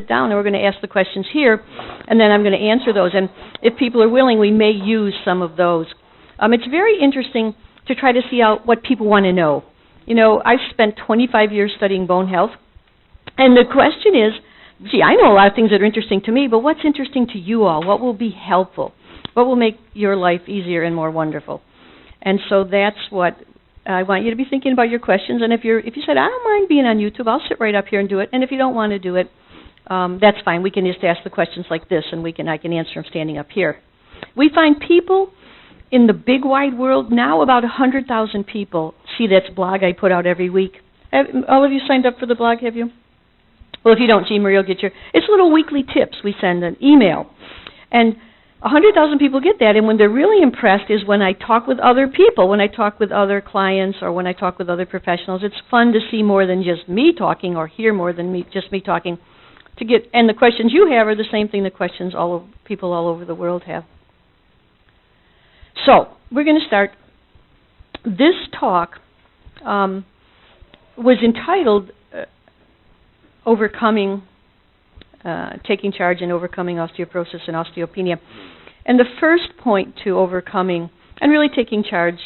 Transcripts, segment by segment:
sit down and we're going to ask the questions here, and then I'm going to answer those. And if people are willing, we may use some of those. It's very interesting to try to see out what people want to know. You know, I've spent 25 years studying bone health, and the question is, gee, I know a lot of things that are interesting to me, but what's interesting to you all? What will be helpful? What will make your life easier and more wonderful? And so that's what I want you to be thinking about your questions. And if you said, I don't mind being on YouTube, I'll sit right up here and do it. And if you don't want to do it, that's fine. We can just ask the questions like this, and I can answer them standing up here. We find people in the big wide world now, about 100,000 people see that blog I put out every week. All of you signed up for the blog, have you? Well, if you don't, Jean Marie will get your... It's little weekly tips. We send an email. And 100,000 people get that, and when they're really impressed is when I talk with other people, when I talk with other clients or when I talk with other professionals. It's fun to see more than just me talking or hear more than just me talking. And the questions you have are the same thing the questions people all over the world have. So, we're going to start. This talk was entitled Taking Charge and Overcoming Osteoporosis and Osteopenia. And the first point to overcoming and really taking charge,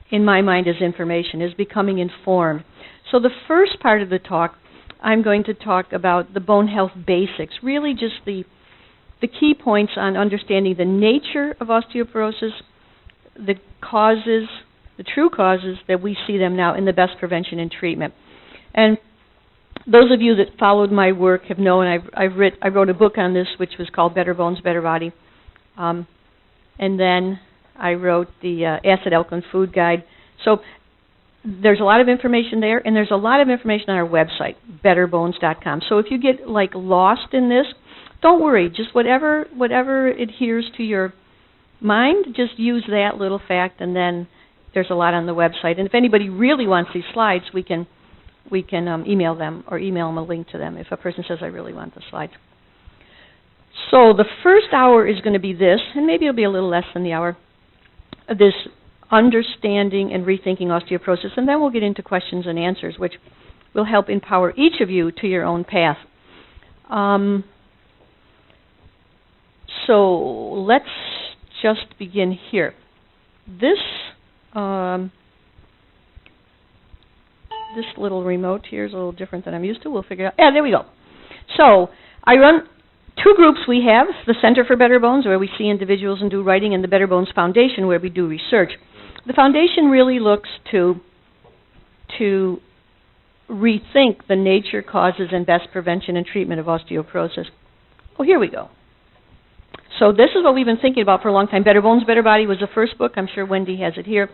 in my mind, is information, is becoming informed. So the first part of the talk, I'm going to talk about the bone health basics, really just the key points on understanding the nature of osteoporosis, the causes, the true causes that we see them now, and the best prevention and treatment. And those of you that followed my work have known I wrote a book on this, which was called Better Bones, Better Body. And then I wrote the Acid Alkaline Food Guide. So there's a lot of information there, and there's a lot of information on our website, betterbones.com. So if you get lost in this, don't worry. Just whatever adheres to your mind, just use that little fact, and then there's a lot on the website. And if anybody really wants these slides, we can email them or email them a link to them if a person says, I really want the slides. So the first hour is going to be this, and maybe it'll be a little less than the hour, this understanding and rethinking osteoporosis, and then we'll get into questions and answers, which will help empower each of you to your own path. So let's just begin here. This little remote here is a little different than I'm used to. We'll figure it out. Yeah, there we go. So I run two groups we have, the Center for Better Bones, where we see individuals and do writing, and the Better Bones Foundation, where we do research. The foundation really looks to rethink the nature, causes, and best prevention and treatment of osteoporosis. Oh, here we go. So this is what we've been thinking about for a long time. Better Bones, Better Body was the first book. I'm sure Wendy has it here.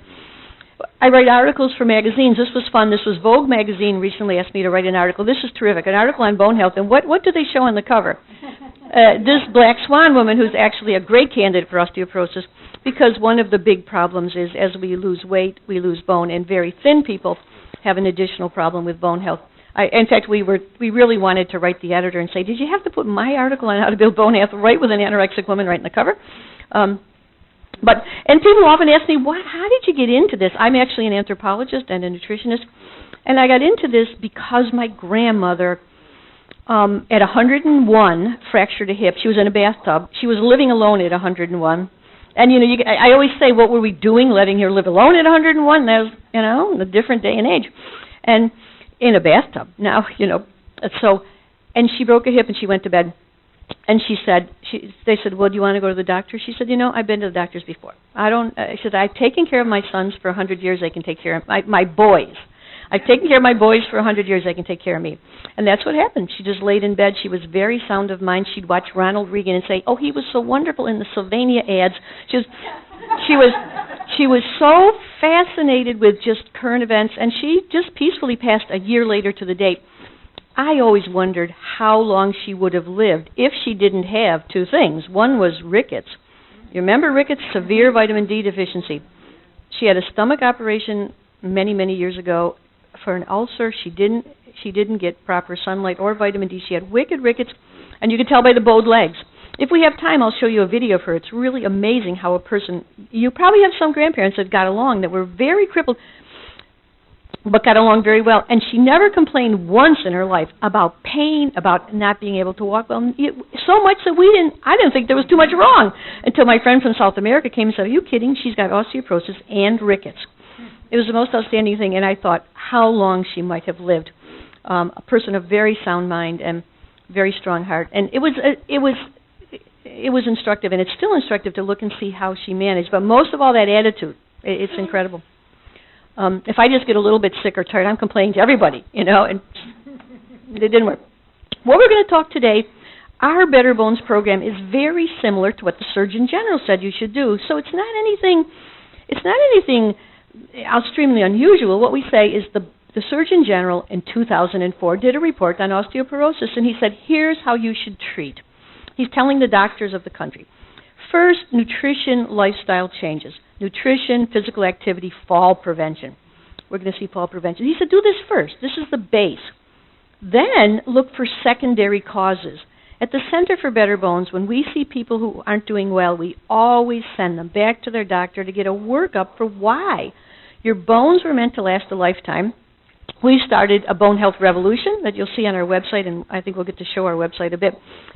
I write articles for magazines. This was fun. This was Vogue magazine recently asked me to write an article. This is terrific, an article on bone health. And what do they show on the cover? This black swan woman, who's actually a great candidate for osteoporosis, because one of the big problems is as we lose weight, we lose bone, and very thin people have an additional problem with bone health. In fact, we really wanted to write the editor and say, did you have to put my article on how to build bone health right with an anorexic woman right in the cover? And people often ask me, how did you get into this? I'm actually an anthropologist and a nutritionist, and I got into this because my grandmother, at 101, fractured a hip. She was in a bathtub. She was living alone at 101. And, I always say, what were we doing letting her live alone at 101? That was, a different day and age. And in a bathtub. Now, and she broke a hip and she went to bed. And they said, well, do you want to go to the doctor? She said, I've been to the doctors before. I said, I've taken care of my sons for 100 years. They can take care of my boys. I've taken care of my boys for 100 years. They can take care of me. And that's what happened. She just laid in bed. She was very sound of mind. She'd watch Ronald Reagan and say, oh, he was so wonderful in the Sylvania ads. She was so fascinated with just current events, and she just peacefully passed a year later to the date. I always wondered how long she would have lived if she didn't have two things. One was rickets. You remember rickets? Severe vitamin D deficiency. She had a stomach operation many, many years ago for an ulcer. She didn't get proper sunlight or vitamin D. She had wicked rickets, and you can tell by the bowed legs. If we have time, I'll show you a video of her. It's really amazing how a person, you probably have some grandparents that got along that were very crippled. but got along very well. And she never complained once in her life about pain, about not being able to walk well. So much that I didn't think there was too much wrong until my friend from South America came and said, "Are you kidding? She's got osteoporosis and rickets." It was the most outstanding thing, and I thought how long she might have lived. A person of very sound mind and very strong heart. And it was instructive, and it's still instructive to look and see how she managed. But most of all, that attitude, it's incredible. If I just get a little bit sick or tired, I'm complaining to everybody, and it didn't work. What we're going to talk today, our Better Bones program is very similar to what the Surgeon General said you should do. So it's not anything extremely unusual. What we say is the Surgeon General in 2004 did a report on osteoporosis, and he said, here's how you should treat. He's telling the doctors of the country. First, nutrition, lifestyle changes. Nutrition, physical activity, fall prevention. We're going to see fall prevention. He said, do this first. This is the base. Then look for secondary causes. At the Center for Better Bones, when we see people who aren't doing well, we always send them back to their doctor to get a workup for why. Your bones were meant to last a lifetime. We started a bone health revolution that you'll see on our website, and I think we'll get to show our website a bit.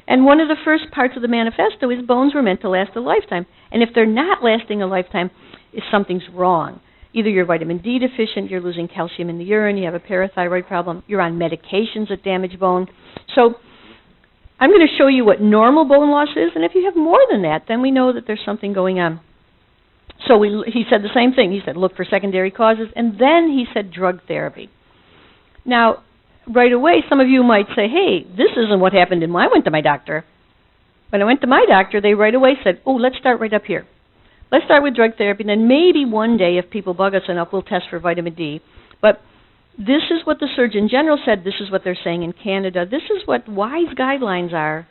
And one of the first parts of the manifesto is bones were meant to last a lifetime. And if they're not lasting a lifetime, something's wrong. Either you're vitamin D deficient, you're losing calcium in the urine, you have a parathyroid problem, you're on medications that damage bone. So I'm going to show you what normal bone loss is, and if you have more than that, then we know that there's something going on. So he said the same thing. He said look for secondary causes, and then he said drug therapy. Now, right away, some of you might say, hey, this isn't what happened when I went to my doctor. When I went to my doctor, they right away said, oh, let's start right up here. Let's start with drug therapy, and then maybe one day, if people bug us enough, we'll test for vitamin D. But this is what the Surgeon General said. This is what they're saying in Canada. This is what wise guidelines are,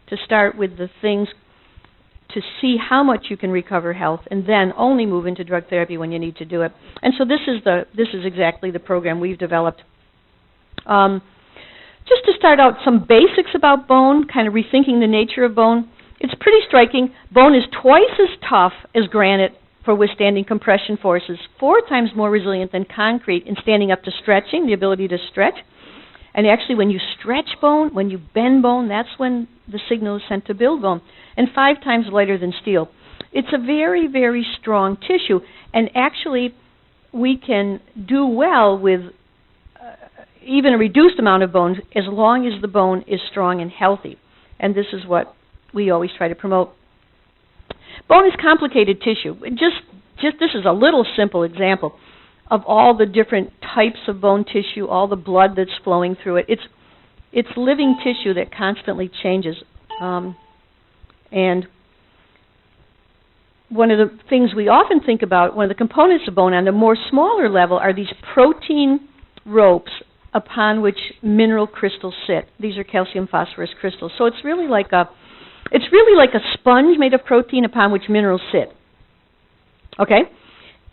to start with the things to see how much you can recover health, and then only move into drug therapy when you need to do it. And so this is exactly the program we've developed. Just to start out, some basics about bone, kind of rethinking the nature of bone. It's pretty striking. Bone is twice as tough as granite for withstanding compression forces, 4 times more resilient than concrete in standing up to stretching, the ability to stretch. And actually, when you stretch bone, when you bend bone, that's when the signal is sent to build bone. And 5 times lighter than steel. It's a very, very strong tissue. And actually, we can do well with even a reduced amount of bone as long as the bone is strong and healthy. And this is what we always try to promote. Bone is complicated tissue. Just this is a little simple example of all the different types of bone tissue, all the blood that's flowing through it. It's living tissue that constantly changes. And one of the things we often think about, one of the components of bone on a more smaller level, are these protein ropes upon which mineral crystals sit. These are calcium phosphorus crystals. So it's really like a sponge made of protein upon which minerals sit. Okay?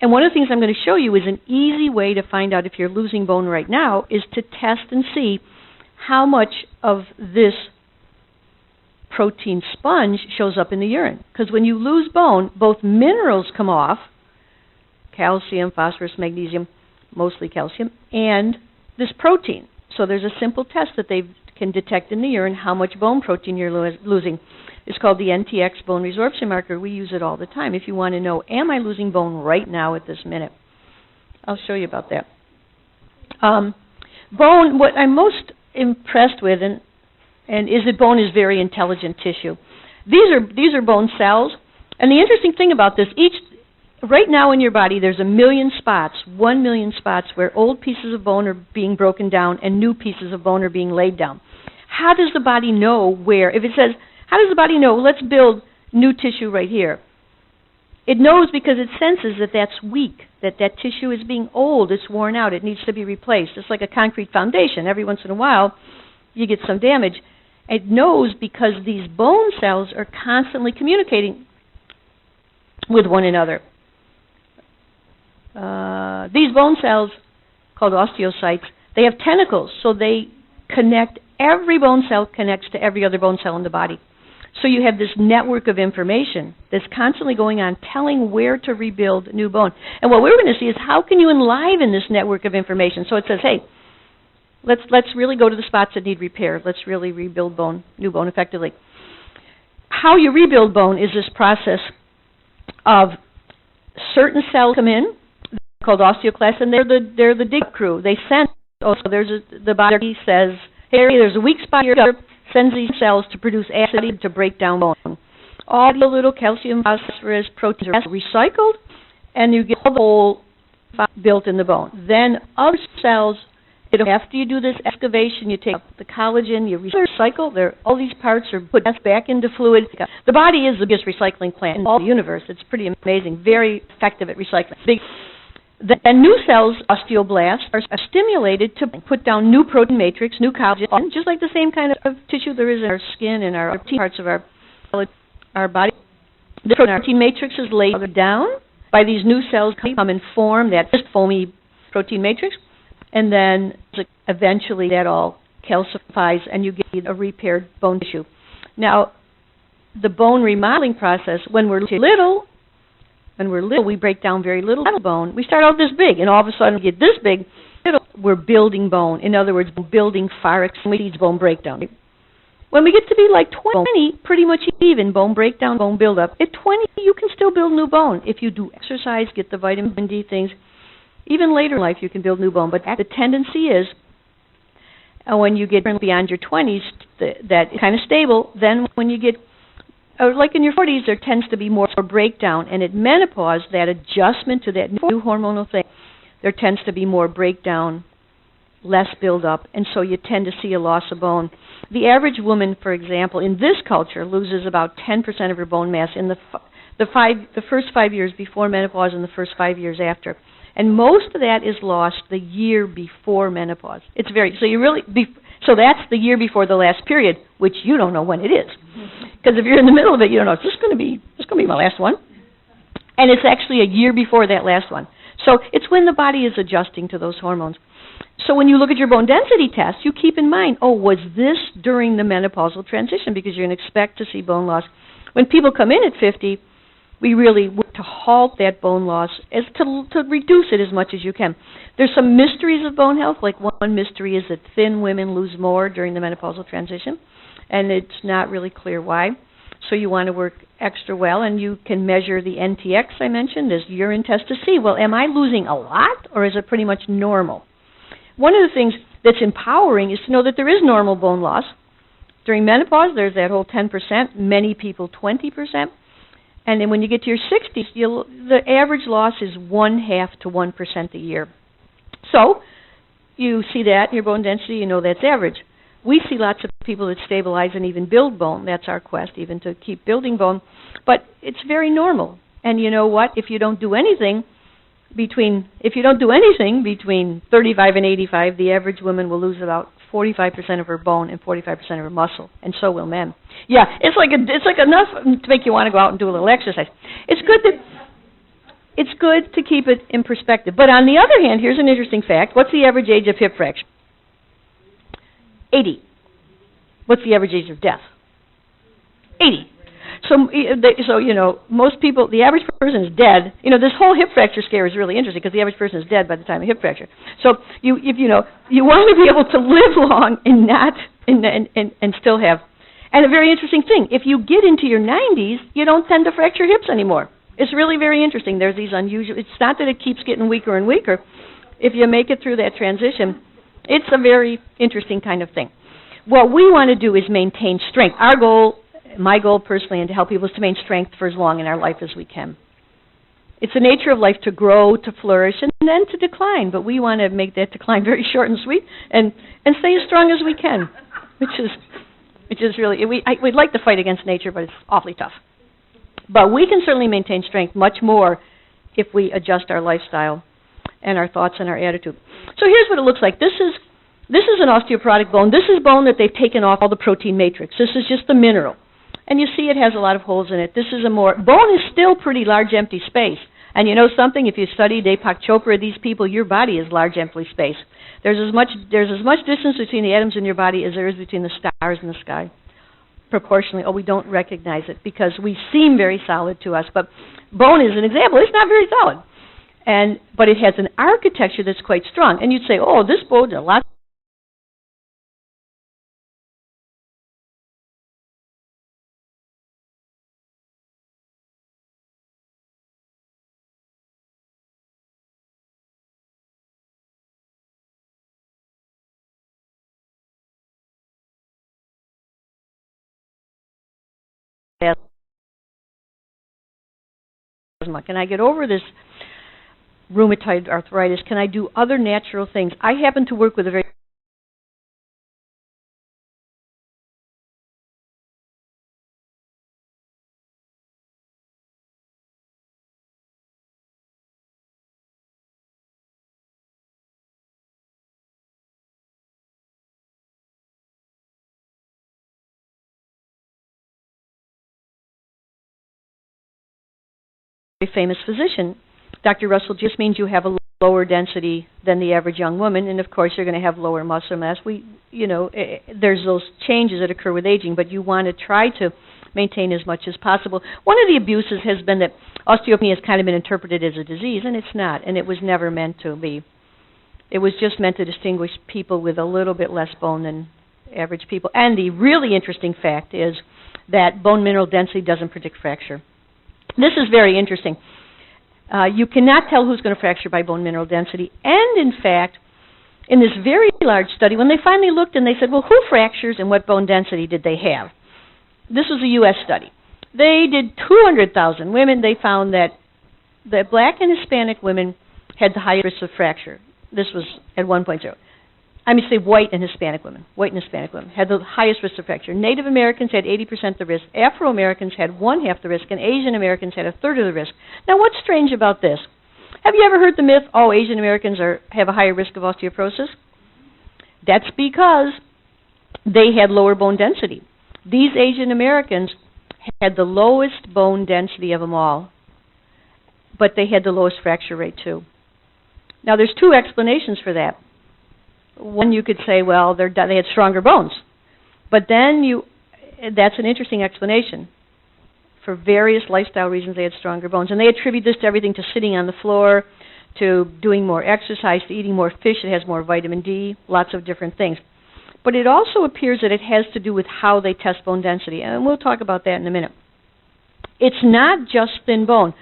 And one of the things I'm going to show you is an easy way to find out if you're losing bone right now is to test and see how much of this protein sponge shows up in the urine. Because when you lose bone, both minerals come off, calcium, phosphorus, magnesium, mostly calcium, and this protein. So there's a simple test that they can detect in the urine how much bone protein you're losing. It's called the NTX bone resorption marker. We use it all the time if you want to know, am I losing bone right now at this minute? I'll show you about that. Bone, what I'm most impressed with, and is that bone is very intelligent tissue. These are bone cells, and the interesting thing about this, right now in your body there's 1 million spots, 1 million spots where old pieces of bone are being broken down and new pieces of bone are being laid down. How does the body know where? If it says, how does the body know, let's build new tissue right here? It knows because it senses that that's weak, that tissue is being old, it's worn out, it needs to be replaced. It's like a concrete foundation. Every once in a while you get some damage. It knows because these bone cells are constantly communicating with one another. These bone cells, called osteocytes, they have tentacles, so they connect. Every bone cell connects to every other bone cell in the body. So you have this network of information that's constantly going on, telling where to rebuild new bone. And what we're going to see is how can you enliven this network of information. So it says, hey, let's really go to the spots that need repair. Let's really rebuild bone, new bone effectively. How you rebuild bone is this process of certain cells come in, called osteoclasts, and they're the dig crew. They sense, the body says, hey, there's a weak spot here, sends these cells to produce acid to break down bone. All the little calcium, phosphorus, proteins are recycled, and you get the whole built in the bone. Then other cells, after you do this excavation, you take the collagen, you recycle, all these parts are put back into fluid. The body is the biggest recycling plant in all the universe. It's pretty amazing, very effective at recycling. Then new cells, osteoblasts, are stimulated to put down new protein matrix, new collagen, just like the same kind of tissue there is in our skin and our parts of our body. The protein matrix is laid down by these new cells come and form that foamy protein matrix, and then eventually that all calcifies and you get a repaired bone tissue. Now, the bone remodeling process, when we're little, we break down very little bone. We start out this big, and all of a sudden we get this big. We're building bone. In other words, building far exceeds bone breakdown. When we get to be like 20, pretty much even, bone breakdown, bone buildup. At 20, you can still build new bone. If you do exercise, get the vitamin D things, even later in life you can build new bone. But the tendency is, when you get beyond your 20s, that is kind of stable. Then when you get like in your 40s, there tends to be more breakdown. And at menopause, that adjustment to that new hormonal thing, there tends to be more breakdown, less buildup, and so you tend to see a loss of bone. The average woman, for example, in this culture, loses about 10% of her bone mass in the first 5 years before menopause and the first 5 years after. And most of that is lost the year before menopause. So that's the year before the last period, which you don't know when it is. Because if you're in the middle of it, you don't know, is this going to be my last one? And it's actually a year before that last one. So it's when the body is adjusting to those hormones. So when you look at your bone density test, you keep in mind, was this during the menopausal transition? Because you're going to expect to see bone loss. When people come in at 50, we really work to halt that bone loss, to reduce it as much as you can. There's some mysteries of bone health. Like one mystery is that thin women lose more during the menopausal transition, and it's not really clear why. So you want to work extra well, and you can measure the NTX I mentioned as urine test to see, well, am I losing a lot, or is it pretty much normal? One of the things that's empowering is to know that there is normal bone loss. During menopause, there's that whole 10%, many people 20%. And then when you get to your 60s, the average loss is 0.5 to 1% a year. So you see that in your bone density, you know that's average. We see lots of people that stabilize and even build bone. That's our quest, even to keep building bone. But it's very normal. And you know what? If you don't do anything between 35 and 85, the average woman will lose about 45% of her bone and 45% of her muscle, and so will men. Yeah, it's like enough to make you want to go out and do a little exercise. It's good to keep it in perspective. But on the other hand, here's an interesting fact. What's the average age of hip fracture? 80. What's the average age of death? 80. So you know, most people, the average person is dead. You know, this whole hip fracture scare is really interesting because the average person is dead by the time of hip fracture. So you want to be able to live long and not and still have. And a very interesting thing, if you get into your 90s, you don't tend to fracture hips anymore. It's really very interesting. There's these unusual. It's not that it keeps getting weaker and weaker. If you make it through that transition, it's a very interesting kind of thing. What we want to do is maintain strength. Our goal. My goal personally, and to help people, is to maintain strength for as long in our life as we can. It's the nature of life to grow, to flourish, and then to decline. But we want to make that decline very short and sweet, and stay as strong as we can, which is really we'd like to fight against nature, but it's awfully tough. But we can certainly maintain strength much more if we adjust our lifestyle and our thoughts and our attitude. So here's what it looks like. This is an osteoporotic bone. This is bone that they've taken off all the protein matrix. This is just the mineral. And you see it has a lot of holes in it. Bone is still pretty large empty space. And you know something, if you study Deepak Chopra, these people, your body is large empty space. There's as much distance between the atoms in your body as there is between the stars in the sky. proportionally, we don't recognize it because we seem very solid to us. But bone is an example. It's not very solid. But it has an architecture that's quite strong. And you'd say, this bone is a lot asthma. Can I get over this rheumatoid arthritis? Can I do other natural things? I happen to work with a very famous physician. Dr. Russell just means you have a lower density than the average young woman, and of course you're going to have lower muscle mass. There's those changes that occur with aging, but you want to try to maintain as much as possible. One of the abuses has been that osteopenia has kind of been interpreted as a disease, and it's not, and it was never meant to be. It was just meant to distinguish people with a little bit less bone than average people. And the really interesting fact is that bone mineral density doesn't predict fracture. This is very interesting. You cannot tell who's going to fracture by bone mineral density. And in fact, in this very large study, when they finally looked and they said, well, who fractures and what bone density did they have? This was a U.S. study. They did 200,000 women. They found that the black and Hispanic women had the highest risk of fracture. This was at 1.0. I mean, say white and Hispanic women. White and Hispanic women had the highest risk of fracture. Native Americans had 80% the risk. Afro-Americans had 1/2 the risk, and Asian Americans had 1/3 of the risk. Now, what's strange about this? Have you ever heard the myth, Asian Americans have a higher risk of osteoporosis? That's because they had lower bone density. These Asian Americans had the lowest bone density of them all, but they had the lowest fracture rate too. Now, there's two explanations for that. One, you could say, well, they had stronger bones. But then that's an interesting explanation. For various lifestyle reasons, they had stronger bones. And they attribute this to everything, to sitting on the floor, to doing more exercise, to eating more fish that has more vitamin D, lots of different things. But it also appears that it has to do with how they test bone density. And we'll talk about that in a minute. It's not just thin bone.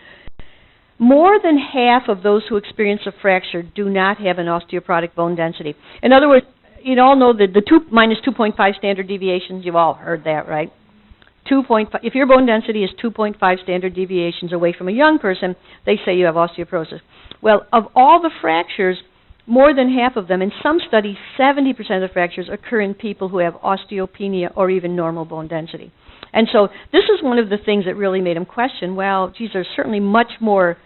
More than half of those who experience a fracture do not have an osteoporotic bone density. In other words, you all know that the minus 2.5 standard deviations. You've all heard that, right? 2.5. If your bone density is 2.5 standard deviations away from a young person, they say you have osteoporosis. Well, of all the fractures, more than half of them, in some studies, 70% of the fractures occur in people who have osteopenia or even normal bone density. And so this is one of the things that really made them question, well, geez, there's certainly much more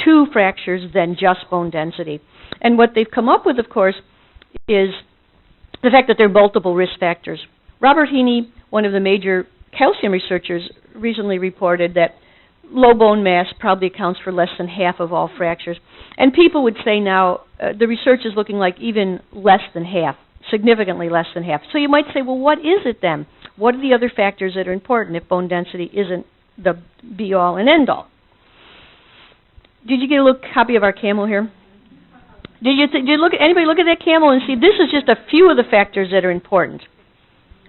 to fractures than just bone density. And what they've come up with, of course, is the fact that there are multiple risk factors. Robert Heaney, one of the major calcium researchers, recently reported that low bone mass probably accounts for less than half of all fractures. And people would say now the research is looking like even less than half, significantly less than half. So you might say, well, what is it then? What are the other factors that are important if bone density isn't the be-all and end-all? Did you get a little copy of our camel here? Did anybody look at that camel and see this is just a few of the factors that are important?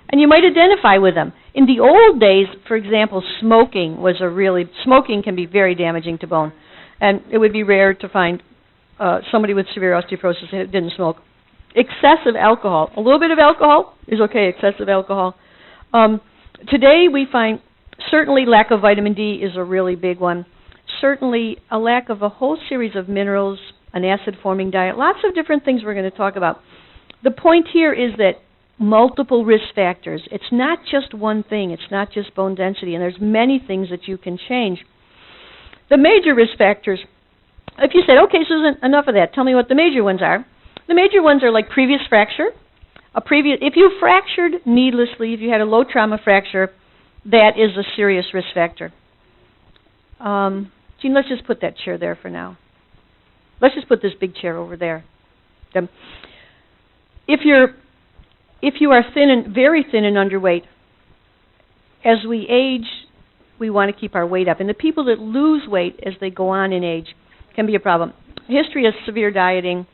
And you might identify with them. In the old days, for example, smoking can be very damaging to bone. And it would be rare to find somebody with severe osteoporosis that didn't smoke. Excessive alcohol. A little bit of alcohol is okay, excessive alcohol. Today we find certainly lack of vitamin D is a really big one. Certainly a lack of a whole series of minerals, an acid-forming diet, lots of different things we're going to talk about. The point here is that multiple risk factors. It's not just one thing. It's not just bone density, and there's many things that you can change. The major risk factors, if you said, okay, Susan, enough of that, tell me what the major ones are. The major ones are like previous fracture. If you fractured needlessly, if you had a low trauma fracture, that is a serious risk factor. Jean, let's just put that chair there for now. Let's just put this big chair over there. If you are thin and very thin and underweight, as we age, we want to keep our weight up. And the people that lose weight as they go on in age can be a problem. History of severe dieting,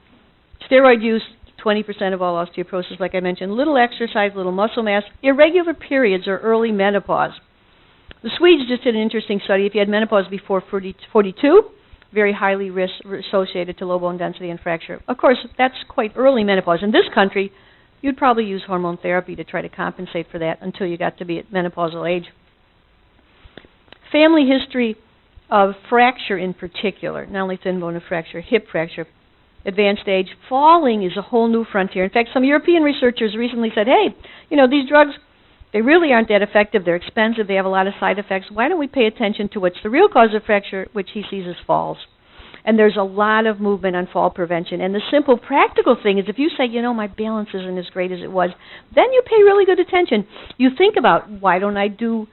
steroid use, 20% of all osteoporosis, like I mentioned, little exercise, little muscle mass, irregular periods or early menopause. The Swedes just did an interesting study. If you had menopause before 42, very highly associated to low bone density and fracture. Of course, that's quite early menopause. In this country, you'd probably use hormone therapy to try to compensate for that until you got to be at menopausal age. Family history of fracture in particular, not only thin bone fracture, hip fracture, advanced age, falling is a whole new frontier. In fact, some European researchers recently said, hey, you know, these drugs, they really aren't that effective. They're expensive. They have a lot of side effects. Why don't we pay attention to what's the real cause of fracture, which he sees as falls? And there's a lot of movement on fall prevention. And the simple practical thing is if you say, you know, my balance isn't as great as it was, then you pay really good attention. You think about, why don't I do,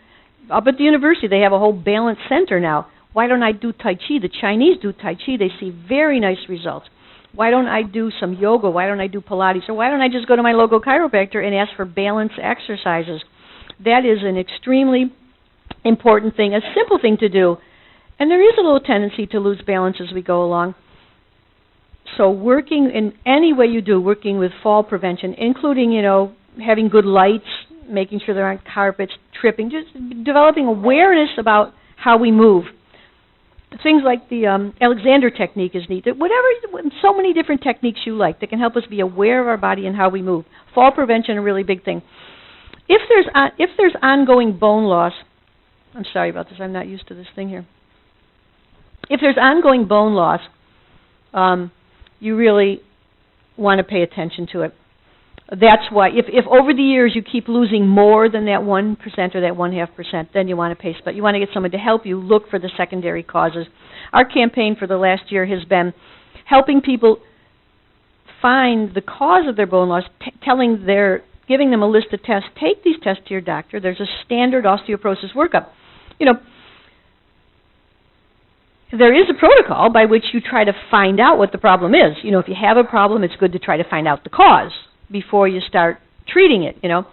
up at the university, they have a whole balance center now. Why don't I do Tai Chi? The Chinese do Tai Chi. They see very nice results. Why don't I do some yoga? Why don't I do Pilates? Or why don't I just go to my local chiropractor and ask for balance exercises? That is an extremely important thing, a simple thing to do. And there is a little tendency to lose balance as we go along. So working in any way you do, working with fall prevention, including, you know, having good lights, making sure there aren't carpets, tripping, just developing awareness about how we move. Things like the Alexander technique is neat. Whatever, so many different techniques you like that can help us be aware of our body and how we move. Fall prevention, a really big thing. If there's ongoing bone loss, I'm sorry about this, I'm not used to this thing here. If there's ongoing bone loss, you really want to pay attention to it. That's why, if over the years you keep losing more than that 1% or that 0.5%, then you want to pay, but you want to get someone to help you look for the secondary causes. Our campaign for the last year has been helping people find the cause of their bone loss, giving them a list of tests. Take these tests to your doctor. There's a standard osteoporosis workup. You know, there is a protocol by which you try to find out what the problem is. You know, if you have a problem, it's good to try to find out the cause before you start treating it, you know.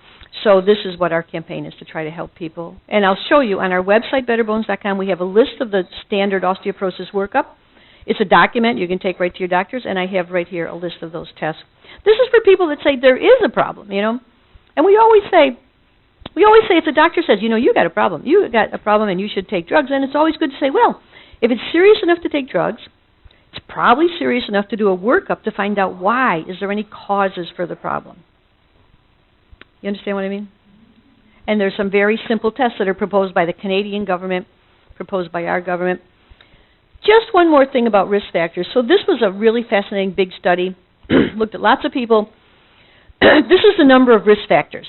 So this is what our campaign is, to try to help people. And I'll show you on our website, betterbones.com, we have a list of the standard osteoporosis workup. It's a document you can take right to your doctors, and I have right here a list of those tests. This is for people that say there is a problem, you know. And we always say if the doctor says, you know, you got a problem and you should take drugs, then it's always good to say, well, if it's serious enough to take drugs, it's probably serious enough to do a workup to find out why. Is there any causes for the problem? You understand what I mean? And there's some very simple tests that are proposed by the Canadian government, proposed by our government. Just one more thing about risk factors. So this was a really fascinating big study. Looked at lots of people. This is the number of risk factors.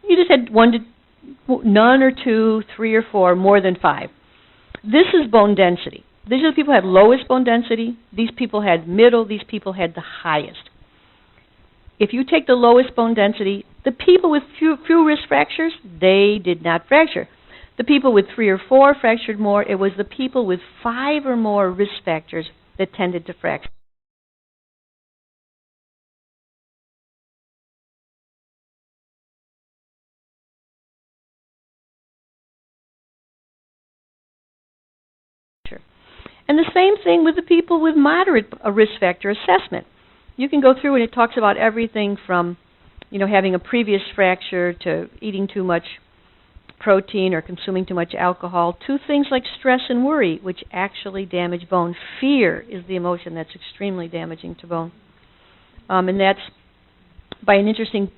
You just had none or two, 3 or 4, more than 5. This is bone density. These are the people who had lowest bone density. These people had middle. These people had the highest. If you take the lowest bone density, the people with few risk fractures, they did not fracture. The people with 3 or 4 fractured more. It was the people with 5 or more risk factors that tended to fracture. And the same thing with the people with moderate risk factor assessment. You can go through and it talks about everything from, you know, having a previous fracture to eating too much protein or consuming too much alcohol, to things like stress and worry, which actually damage bone. Fear is the emotion that's extremely damaging to bone. And that's by interesting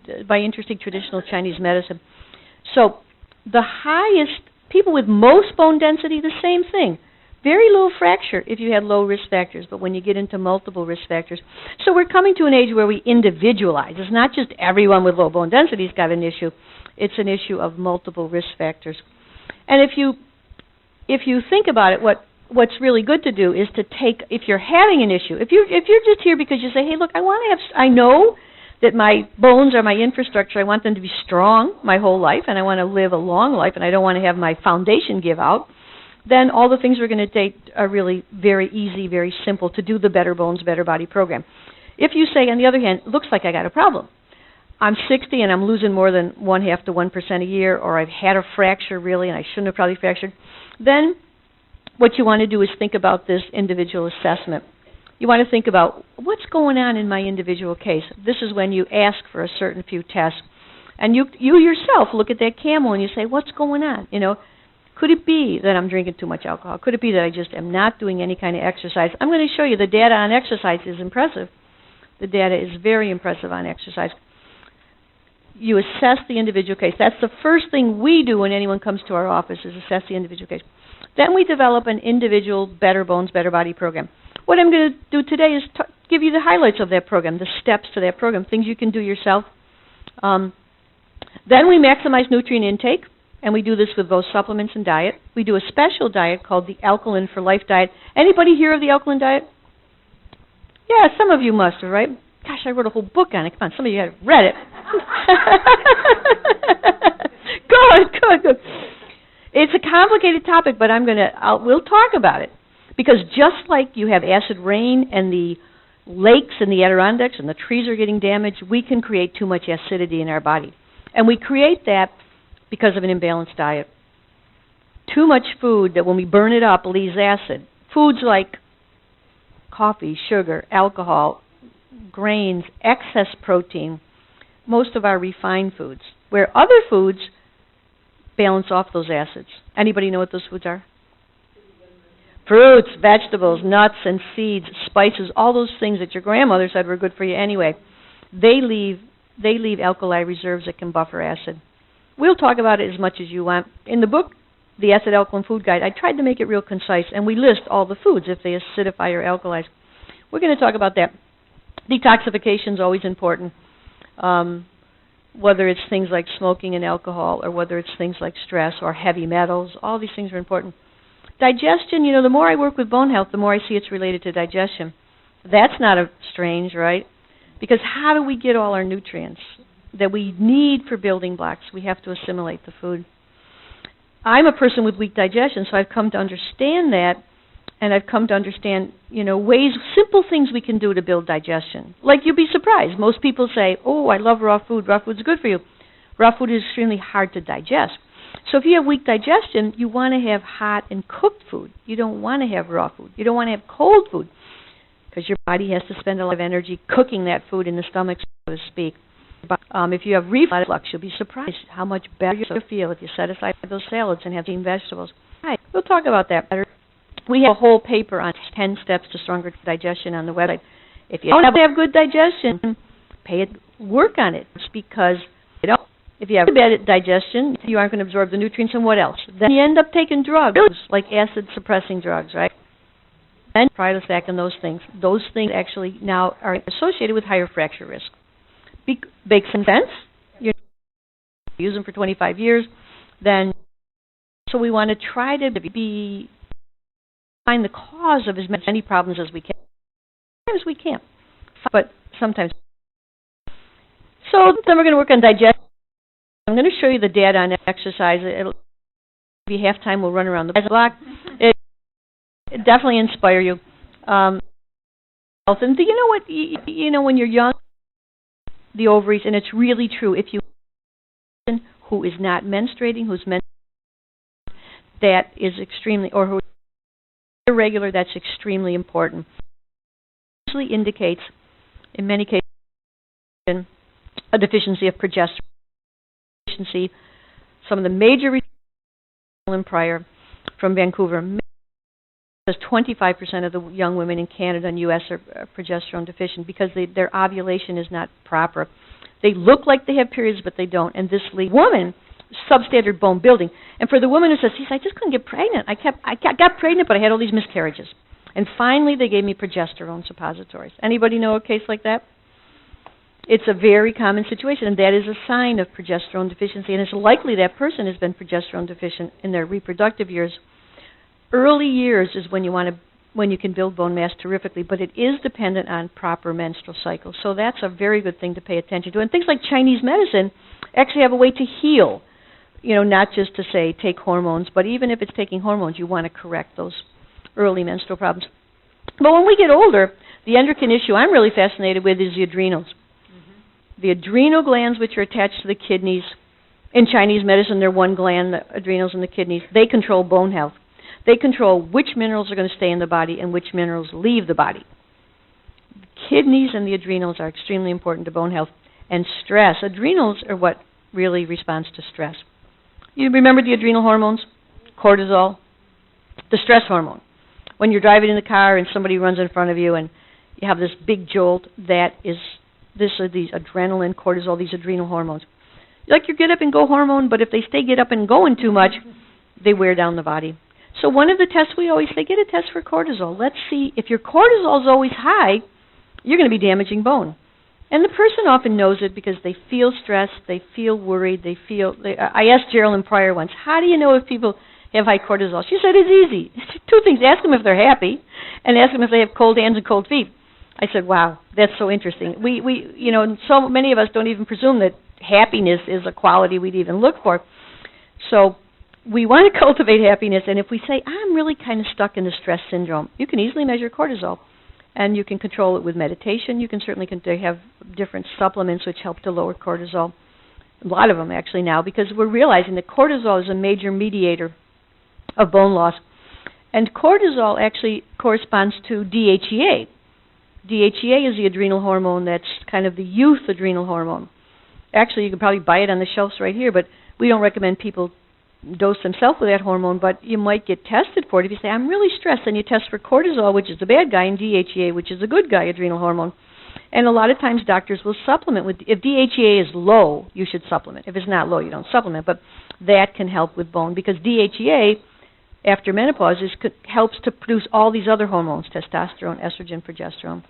traditional Chinese medicine. So the highest, people with most bone density, the same thing. Very low fracture if you had low risk factors, but when you get into multiple risk factors. So we're coming to an age where we individualize. It's not just everyone with low bone density's got an issue. It's an issue of multiple risk factors. And if you think about it, what's really good to do is to take, if you're having an issue, if you're just here because you say, hey, look, I know that my bones are my infrastructure. I want them to be strong my whole life, and I want to live a long life, and I don't want to have my foundation give out. Then all the things we're going to take are really very easy, very simple to do the Better Bones, Better Body program. If you say, on the other hand, looks like I got a problem. I'm 60 and I'm losing more than 0.5 to 1% a year, or I've had a fracture really and I shouldn't have probably fractured, then what you want to do is think about this individual assessment. You want to think about what's going on in my individual case. This is when you ask for a certain few tests. And you yourself look at that camel and you say, what's going on? You know, could it be that I'm drinking too much alcohol? Could it be that I just am not doing any kind of exercise? I'm going to show you the data on exercise is impressive. The data is very impressive on exercise. You assess the individual case. That's the first thing we do when anyone comes to our office is assess the individual case. Then we develop an individual Better Bones, Better Body program. What I'm going to do today is give you the highlights of that program, the steps to that program, things you can do yourself. Then we maximize nutrient intake, and we do this with both supplements and diet. We do a special diet called the Alkaline for Life diet. Anybody hear of the Alkaline diet? Yeah, some of you must have, right? Gosh, I wrote a whole book on it. Come on, some of you have read it. Good. It's a complicated topic, but we'll talk about it. Because just like you have acid rain and the lakes and the Adirondacks and the trees are getting damaged, we can create too much acidity in our body. And we create that because of an imbalanced diet. Too much food that when we burn it up leaves acid. Foods like coffee, sugar, alcohol, grains, excess protein, most of our refined foods, where other foods balance off those acids. Anybody know what those foods are? Fruits, vegetables, nuts and seeds, spices, all those things that your grandmother said were good for you anyway. They leave alkali reserves that can buffer acid. We'll talk about it as much as you want. In the book, The Acid Alkaline Food Guide, I tried to make it real concise, and we list all the foods if they acidify or alkalize. We're going to talk about that. Detoxification is always important, whether it's things like smoking and alcohol or whether it's things like stress or heavy metals. All these things are important. Digestion, you know, the more I work with bone health, the more I see it's related to digestion. That's not strange, right? Because how do we get all our nutrients that we need for building blocks? We have to assimilate the food. I'm a person with weak digestion, so I've come to understand that, and I've come to understand, you know, ways, simple things we can do to build digestion. Like, you'd be surprised. Most people say, oh, I love raw food. Raw food's good for you. Raw food is extremely hard to digest. So if you have weak digestion, you want to have hot and cooked food. You don't want to have raw food. You don't want to have cold food because your body has to spend a lot of energy cooking that food in the stomach, so to speak. If you have reflux, you'll be surprised how much better you'll feel if you set aside those salads and have green vegetables. Right. We'll talk about that better. We have a whole paper on 10 steps to stronger digestion on the website. If you don't have good digestion, work on it. It's because, you know, if you have bad digestion, you aren't going to absorb the nutrients, and what else? Then you end up taking drugs, like acid-suppressing drugs, right? And Prilosec and those things. Those things actually now are associated with higher fracture risk. Makes some sense? You use them for 25 years. Then, so we want to try to find the cause of as many problems as we can. Sometimes we can't, but sometimes. So then we're going to work on digestion. I'm going to show you the data on exercise. It'll be half time. We'll run around the block. It definitely inspire you. And do you know what? You know, when you're young, the ovaries, and it's really true. If you who is not menstruating, who's menstruating, that is extremely, or who is irregular, that's extremely important. It usually indicates, in many cases, a deficiency of progesterone. Some of the major research prior from Vancouver says 25% of the young women in Canada and U.S. are progesterone deficient because their ovulation is not proper. They look like they have periods, but they don't. And this leads woman substandard bone building. And for the woman who says, I just couldn't get pregnant. I got pregnant, but I had all these miscarriages. And finally, they gave me progesterone suppositories. Anybody know a case like that? It's a very common situation, and that is a sign of progesterone deficiency, and it's likely that person has been progesterone deficient in their reproductive years. Early years is when you can build bone mass terrifically, but it is dependent on proper menstrual cycles. So that's a very good thing to pay attention to. And things like Chinese medicine actually have a way to heal, you know, not just to say take hormones, but even if it's taking hormones, you want to correct those early menstrual problems. But when we get older, the endocrine issue I'm really fascinated with is the adrenals. The adrenal glands, which are attached to the kidneys, in Chinese medicine, they're one gland, the adrenals and the kidneys. They control bone health. They control which minerals are going to stay in the body and which minerals leave the body. The kidneys and the adrenals are extremely important to bone health. And stress. Adrenals are what really responds to stress. You remember the adrenal hormones? Cortisol, the stress hormone. When you're driving in the car and somebody runs in front of you and you have this big jolt, these adrenaline, cortisol, these adrenal hormones. Like your get up and go hormone, but if they stay get up and going too much, they wear down the body. So one of the tests we always say, get a test for cortisol. Let's see if your cortisol is always high, you're going to be damaging bone. And the person often knows it because they feel stressed, they feel worried, I asked Geraldine Pryor once, how do you know if people have high cortisol? She said, it's easy. Two things. Ask them if they're happy and ask them if they have cold hands and cold feet. I said, wow, that's so interesting. So many of us don't even presume that happiness is a quality we'd even look for. So we want to cultivate happiness, and if we say, I'm really kind of stuck in the stress syndrome, you can easily measure cortisol, and you can control it with meditation. You can certainly have different supplements which help to lower cortisol, a lot of them actually now, because we're realizing that cortisol is a major mediator of bone loss. And cortisol actually corresponds to DHEA. DHEA is the adrenal hormone that's kind of the youth adrenal hormone. Actually, you can probably buy it on the shelves right here, but we don't recommend people dose themselves with that hormone, but you might get tested for it. If you say, I'm really stressed, and you test for cortisol, which is the bad guy, and DHEA, which is the good guy, adrenal hormone. And a lot of times doctors will supplement with, if DHEA is low, you should supplement. If it's not low, you don't supplement, but that can help with bone, because DHEA, after menopause, helps to produce all these other hormones, testosterone, estrogen, progesterone.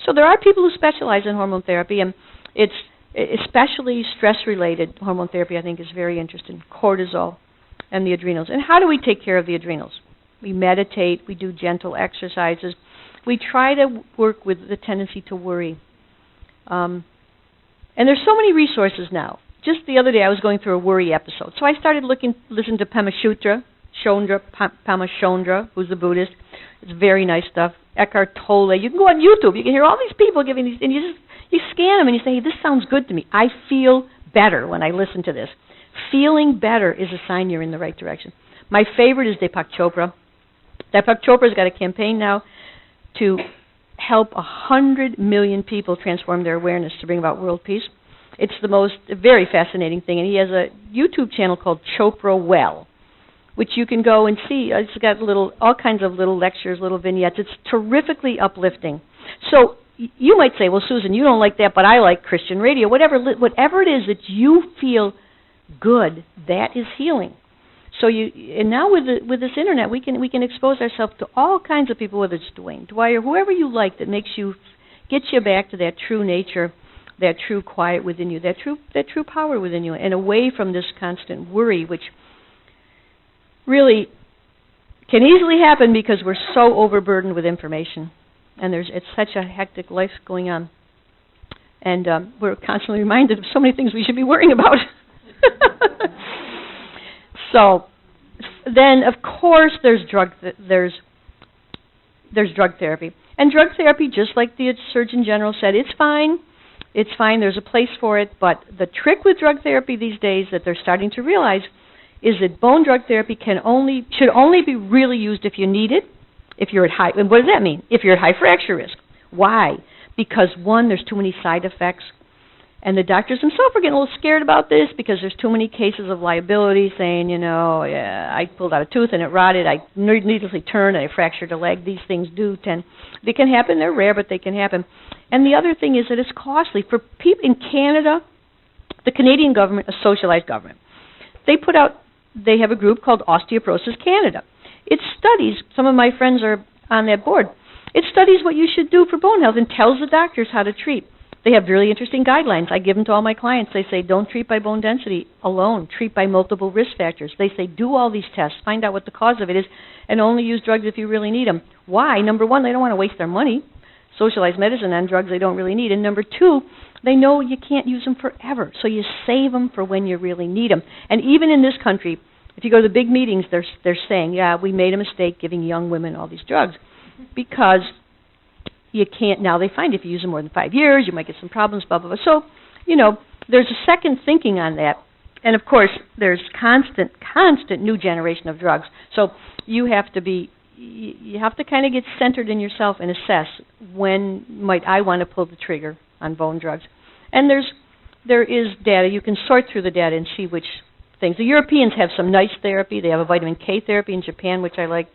So there are people who specialize in hormone therapy, and it's especially stress-related hormone therapy, I think, is very interesting. Cortisol and the adrenals. And how do we take care of the adrenals? We meditate. We do gentle exercises. We try to work with the tendency to worry. And there's so many resources now. Just the other day, I was going through a worry episode. So I started listening to Pema Chodron, who's a Buddhist. It's very nice stuff. Eckhart Tolle. You can go on YouTube. You can hear all these people giving these, and you scan them and you say, hey, this sounds good to me. I feel better when I listen to this. Feeling better is a sign you're in the right direction. My favorite is Deepak Chopra. Deepak Chopra's got a campaign now to help 100 million people transform their awareness to bring about world peace. It's the most very fascinating thing, and he has a YouTube channel called Chopra Well, which you can go and see. It's got all kinds of little lectures, little vignettes. It's terrifically uplifting. So you might say, well, Susan, you don't like that, but I like Christian radio. Whatever it is that you feel good, that is healing. So and now with this internet, we can expose ourselves to all kinds of people, whether it's Dwayne, Dwyer, whoever you like, that gets you back to that true nature, that true quiet within you, that true power within you, and away from this constant worry, which really can easily happen because we're so overburdened with information, and it's such a hectic life going on, and we're constantly reminded of so many things we should be worrying about. So then, of course, there's drug therapy, and drug therapy, just like the Surgeon General said, it's fine. It's fine. There's a place for it, but the trick with drug therapy these days that they're starting to realize is that bone drug therapy should only be really used if you need it, if you're at high. And what does that mean? If you're at high fracture risk. Why? Because one, there's too many side effects, and the doctors themselves are getting a little scared about this because there's too many cases of liability, saying, I pulled out a tooth and it rotted, I needlessly turned and I fractured a leg. These things they can happen. They're rare, but they can happen. And the other thing is that it's costly for people in Canada. The Canadian government, a socialized government, they have a group called Osteoporosis Canada. It studies, some of my friends are on that board, it studies what you should do for bone health and tells the doctors how to treat. They have really interesting guidelines. I give them to all my clients. They say, don't treat by bone density alone. Treat by multiple risk factors. They say, do all these tests. Find out what the cause of it is, and only use drugs if you really need them. Why? Number one, they don't want to waste their money. Socialized medicine on drugs they don't really need. And number two, they know you can't use them forever. So you save them for when you really need them. And even in this country, if you go to the big meetings, they're saying, yeah, we made a mistake giving young women all these drugs because you can't, now they find if you use them more than 5 years, you might get some problems, blah, blah, blah. So, there's a second thinking on that. And, of course, there's constant new generation of drugs. So you have to kind of get centered in yourself and assess when might I want to pull the trigger on bone drugs. And there is data. You can sort through the data and see which things. The Europeans have some nice therapy. They have a vitamin K therapy in Japan, which I like.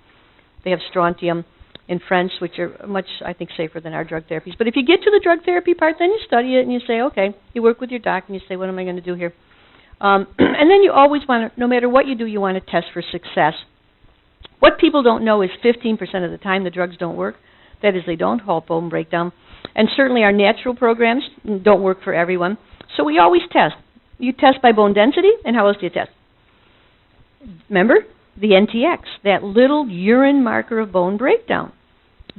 They have strontium in French, which are much, I think, safer than our drug therapies. But if you get to the drug therapy part, then you study it and you say, okay, you work with your doc and you say, what am I going to do here? And then you always want to, no matter what you do, you want to test for success. What people don't know is 15% of the time the drugs don't work. That is, they don't halt bone breakdown. And certainly our natural programs don't work for everyone. So we always test. You test by bone density, and how else do you test? Remember, the NTX, that little urine marker of bone breakdown.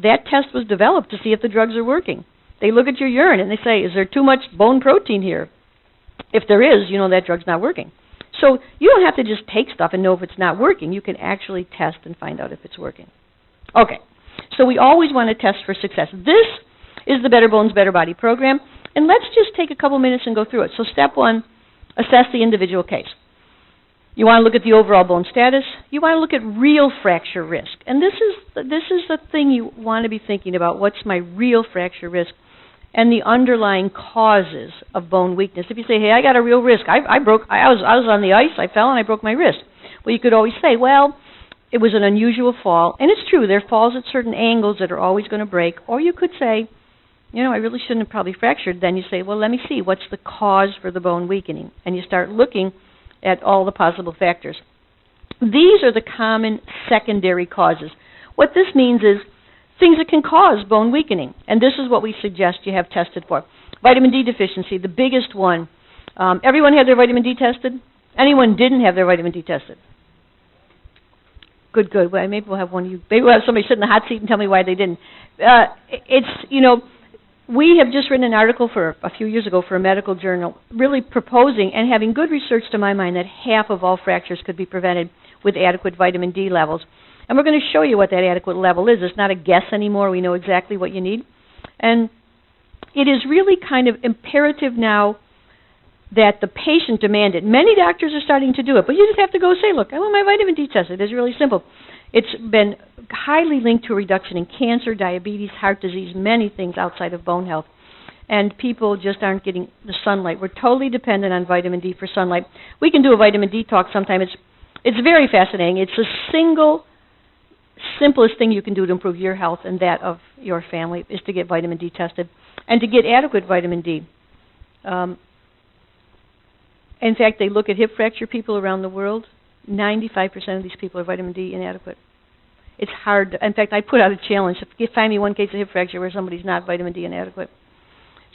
That test was developed to see if the drugs are working. They look at your urine and they say, is there too much bone protein here? If there is, you know that drug's not working. So you don't have to just take stuff and know if it's not working. You can actually test and find out if it's working. Okay, so we always want to test for success. This is the Better Bones, Better Body program. And let's just take a couple minutes and go through it. So step one, assess the individual case. You want to look at the overall bone status. You want to look at real fracture risk. And this is the thing you want to be thinking about. What's my real fracture risk? And the underlying causes of bone weakness. If you say, hey, I got a real risk. I was on the ice, I fell, and I broke my wrist. Well, you could always say, well, it was an unusual fall. And it's true, there are falls at certain angles that are always going to break. Or you could say, I really shouldn't have probably fractured. Then you say, well, let me see, what's the cause for the bone weakening? And you start looking at all the possible factors. These are the common secondary causes. What this means is things that can cause bone weakening. And this is what we suggest you have tested for. Vitamin D deficiency, the biggest one. Everyone had their vitamin D tested? Anyone didn't have their vitamin D tested? Good. Well, maybe we'll have one of you. Maybe we'll have somebody sit in the hot seat and tell me why they didn't. We have just written an article a few years ago for a medical journal really proposing and having good research to my mind that half of all fractures could be prevented with adequate vitamin D levels. And we're going to show you what that adequate level is. It's not a guess anymore. We know exactly what you need. And it is really kind of imperative now that the patient demand it. Many doctors are starting to do it, but you just have to go say, look, I want my vitamin D tested. It's really simple. It's been highly linked to a reduction in cancer, diabetes, heart disease, many things outside of bone health. And people just aren't getting the sunlight. We're totally dependent on vitamin D for sunlight. We can do a vitamin D talk sometime. It's very fascinating. It's the simplest thing you can do to improve your health and that of your family is to get vitamin D tested and to get adequate vitamin D. In fact, they look at hip fracture people around the world. 95% of these people are vitamin D inadequate. It's hard. In fact, I put out a challenge. Find me one case of hip fracture where somebody's not vitamin D inadequate.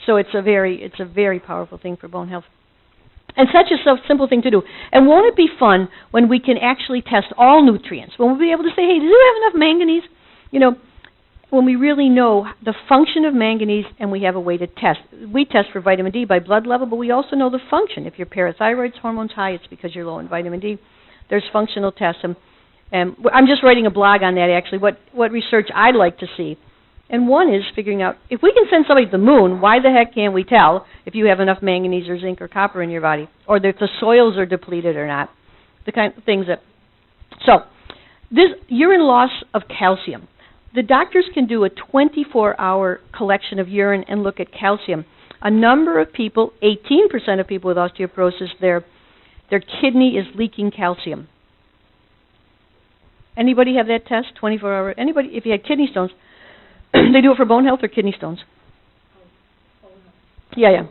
So it's a very powerful thing for bone health. And such a simple thing to do. And won't it be fun when we can actually test all nutrients? When we'll be able to say, hey, do you have enough manganese? When we really know the function of manganese and we have a way to test. We test for vitamin D by blood level, but we also know the function. If your parathyroid hormone's high, it's because you're low in vitamin D. There's functional tests. And I'm just writing a blog on that, actually, what research I'd like to see. And one is figuring out, if we can send somebody to the moon, why the heck can't we tell if you have enough manganese or zinc or copper in your body, or if the soils are depleted or not, the kind of things that... So, this urine loss of calcium. The doctors can do a 24-hour collection of urine and look at calcium. A number of people, 18% of people with osteoporosis, their kidney is leaking calcium. Anybody have that test, 24-hour? Anybody, if you had kidney stones, they do it for bone health or kidney stones? Yeah.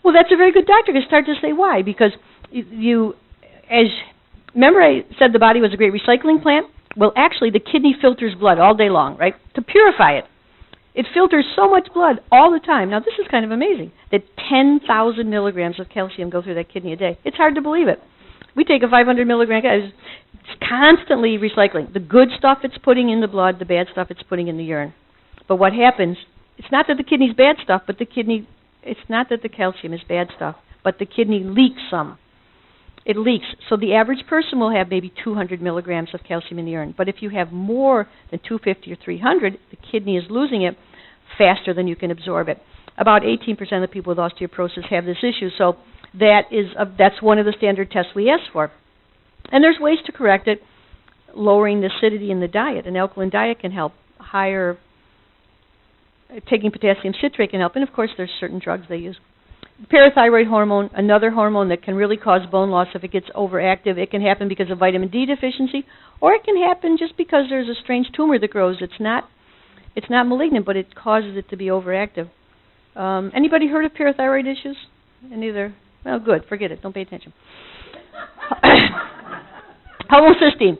Well, that's a very good doctor to start to say why. Because remember I said the body was a great recycling plant? Well, actually, the kidney filters blood all day long, right, to purify it. It filters so much blood all the time. Now, this is kind of amazing, that 10,000 milligrams of calcium go through that kidney a day. It's hard to believe it. We take a 500 milligram, it's constantly recycling. The good stuff it's putting in the blood, the bad stuff it's putting in the urine. But what happens, it's not that the kidney's bad stuff, but it's not that the calcium is bad stuff, but the kidney leaks some. It leaks. So the average person will have maybe 200 milligrams of calcium in the urine. But if you have more than 250 or 300, the kidney is losing it faster than you can absorb it. about 18% of the people with osteoporosis have this issue. So that's one of the standard tests we ask for. And there's ways to correct it. Lowering the acidity in the diet. An alkaline diet can help. Taking potassium citrate can help. And, of course, there's certain drugs they use. Parathyroid hormone, another hormone that can really cause bone loss if it gets overactive. It can happen because of vitamin D deficiency, or it can happen just because there's a strange tumor that grows. It's not malignant, but it causes it to be overactive. Anybody heard of parathyroid issues? Neither. Well, good. Forget it. Don't pay attention. Homocysteine.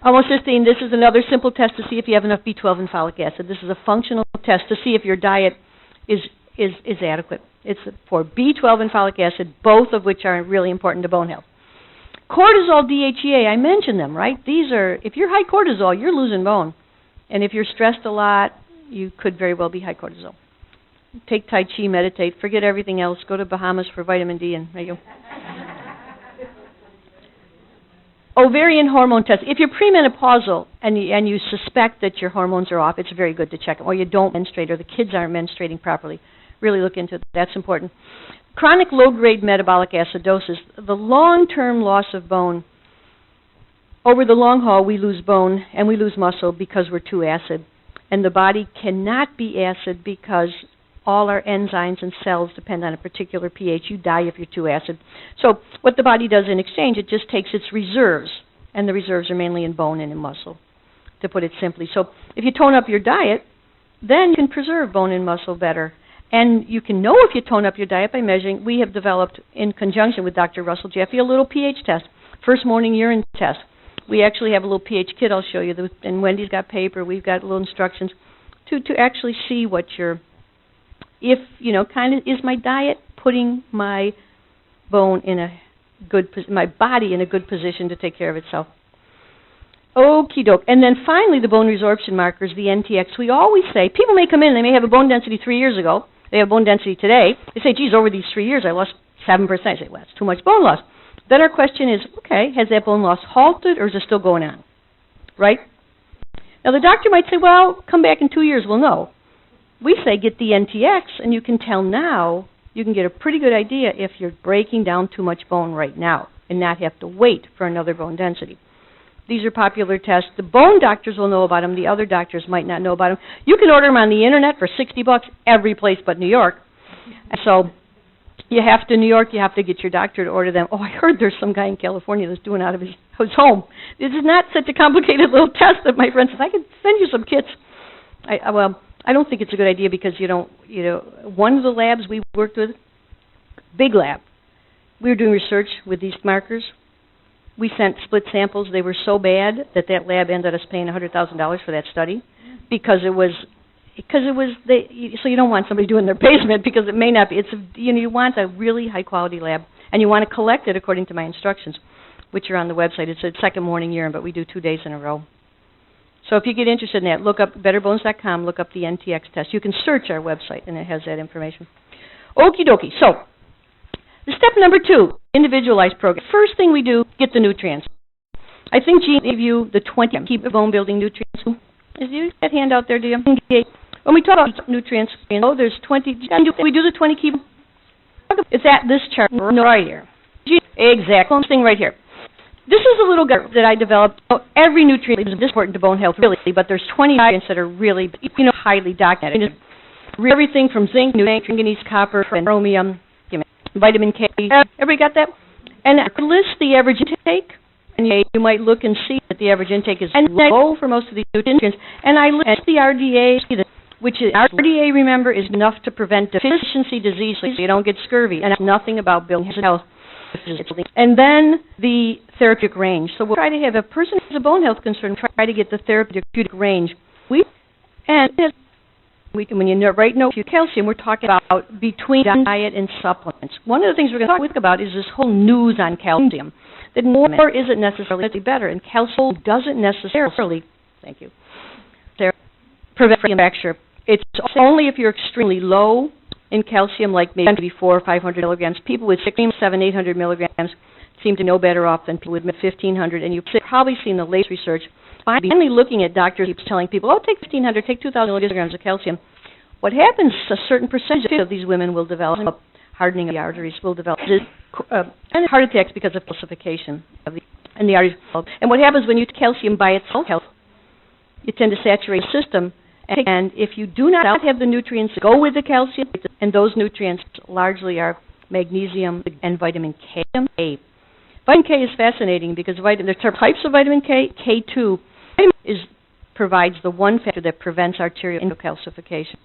Homocysteine, this is another simple test to see if you have enough B12 and folic acid. This is a functional test to see if your diet is adequate. It's for B12 and folic acid, both of which are really important to bone health. Cortisol, DHEA, I mentioned them, right? These are, if you're high cortisol, you're losing bone. And if you're stressed a lot, you could very well be high cortisol. Take Tai Chi, meditate, forget everything else, go to Bahamas for vitamin D, and there you go. Ovarian hormone test. If you're premenopausal and you suspect that your hormones are off, it's very good to check them. Or you don't menstruate, or the kids aren't menstruating properly. Really look into it. That's important. Chronic low-grade metabolic acidosis, the long-term loss of bone. Over the long haul, we lose bone and we lose muscle because we're too acid. And the body cannot be acid because all our enzymes and cells depend on a particular pH. You die if you're too acid. So what the body does in exchange, it just takes its reserves, and the reserves are mainly in bone and in muscle, to put it simply. So if you tone up your diet, then you can preserve bone and muscle better. And you can know if you tone up your diet by measuring. We have developed, in conjunction with Dr. Russell Jaffe, a little pH test, first morning urine test. We actually have a little pH kit I'll show you, and Wendy's got paper. We've got little instructions to actually see what your... If, is my diet putting my bone in a good, my body in a good position to take care of itself? Okie doke. And then finally, the bone resorption markers, the NTX. We always say, people may come in, they may have a bone density 3 years ago. They have bone density today. They say, geez, over these 3 years, I lost 7%. I say, well, that's too much bone loss. Then our question is, okay, has that bone loss halted, or is it still going on? Right? Now, the doctor might say, well, come back in 2 years, we'll know. We say get the NTX, and you can tell now, you can get a pretty good idea if you're breaking down too much bone right now and not have to wait for another bone density. These are popular tests. The bone doctors will know about them. The other doctors might not know about them. You can order them on the Internet for $60 every place but New York. So you have to, New York, you have to get your doctor to order them. Oh, I heard there's some guy in California that's doing it out of his home. This is not such a complicated little test that my friend says, I could send you some kits. I don't think it's a good idea because one of the labs we worked with, big lab, we were doing research with these markers. We sent split samples. They were so bad that lab ended us paying $100,000 for that study because so you don't want somebody doing their basement because it may not be. You want a really high quality lab, and you want to collect it according to my instructions, which are on the website. It's a second morning urine, but we do 2 days in a row. So if you get interested in that, look up betterbones.com, look up the NTX test. You can search our website, and it has that information. Okie dokie. So step number 2, individualized program. First thing we do, get the nutrients. I think Jean gave you the 20 key bone-building nutrients. Is you that handout there, do you? When we talk about nutrients, there's 20. We do the 20 key. It's at this chart right here. Exact thing right here. This is a little guide that I developed. Every nutrient is important to bone health, really, but there's 20 nutrients that are really, highly documented. Everything from zinc, manganese, copper, chromium, vitamin K. Everybody got that? And I list the average intake, and you might look and see that the average intake is low for most of these nutrients. And I list the RDA, which is RDA, remember, is enough to prevent deficiency disease so you don't get scurvy, and it's nothing about building health. And then the therapeutic range. So we'll try to have a person who has a bone health concern try to get the therapeutic range. When you write note calcium, we're talking about between diet and supplements. One of the things we're going to talk about is this whole news on calcium. That more isn't necessarily better, and calcium doesn't necessarily, prevent fracture. It's only if you're extremely low in calcium, like maybe 400 or 500 milligrams. People with 700, 800 milligrams seem to know better off than people with 1,500, and you've probably seen the latest research. Finally looking at doctors keeps telling people, take 1,500, take 2,000 milligrams of calcium. what happens, a certain percentage of these women will develop hardening of the arteries, will develop and heart attacks because of calcification of the arteries. And what happens when you take calcium by itself, you tend to saturate the system. And if you do not have the nutrients that go with the calcium, and those nutrients largely are magnesium and vitamin K. Vitamin K is fascinating because there are types of vitamin K. K2 provides the one factor that prevents arterial calcification.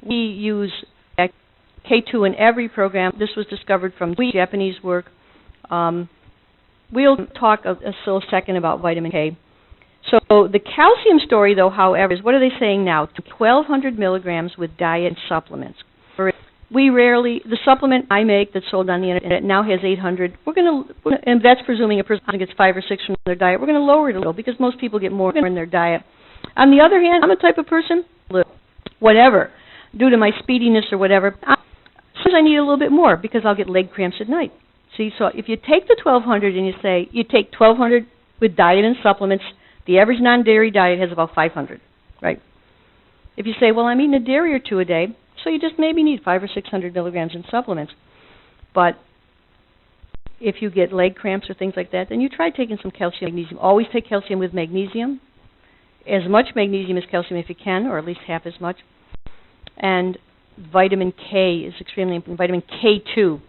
We use K2 in every program. This was discovered from Japanese work. We'll talk a second about vitamin K. So the calcium story, though, however, is what are they saying now? 1,200 milligrams with diet and supplements. The supplement I make that's sold on the internet now has 800. And that's presuming a person gets 5 or 6 from their diet. We're going to lower it a little because most people get more in their diet. On the other hand, I'm a type of person, whatever, due to my speediness or whatever, sometimes I need a little bit more because I'll get leg cramps at night. See, so if you take the 1,200 and you say you take 1,200 with diet and supplements, the average non-dairy diet has about 500, right? If you say, well, I'm eating a dairy or two a day, so you just maybe need 500 or 600 milligrams in supplements. But if you get leg cramps or things like that, then you try taking some calcium, magnesium. Always take calcium with magnesium, as much magnesium as calcium if you can, or at least half as much. And vitamin K is extremely important. Vitamin K2.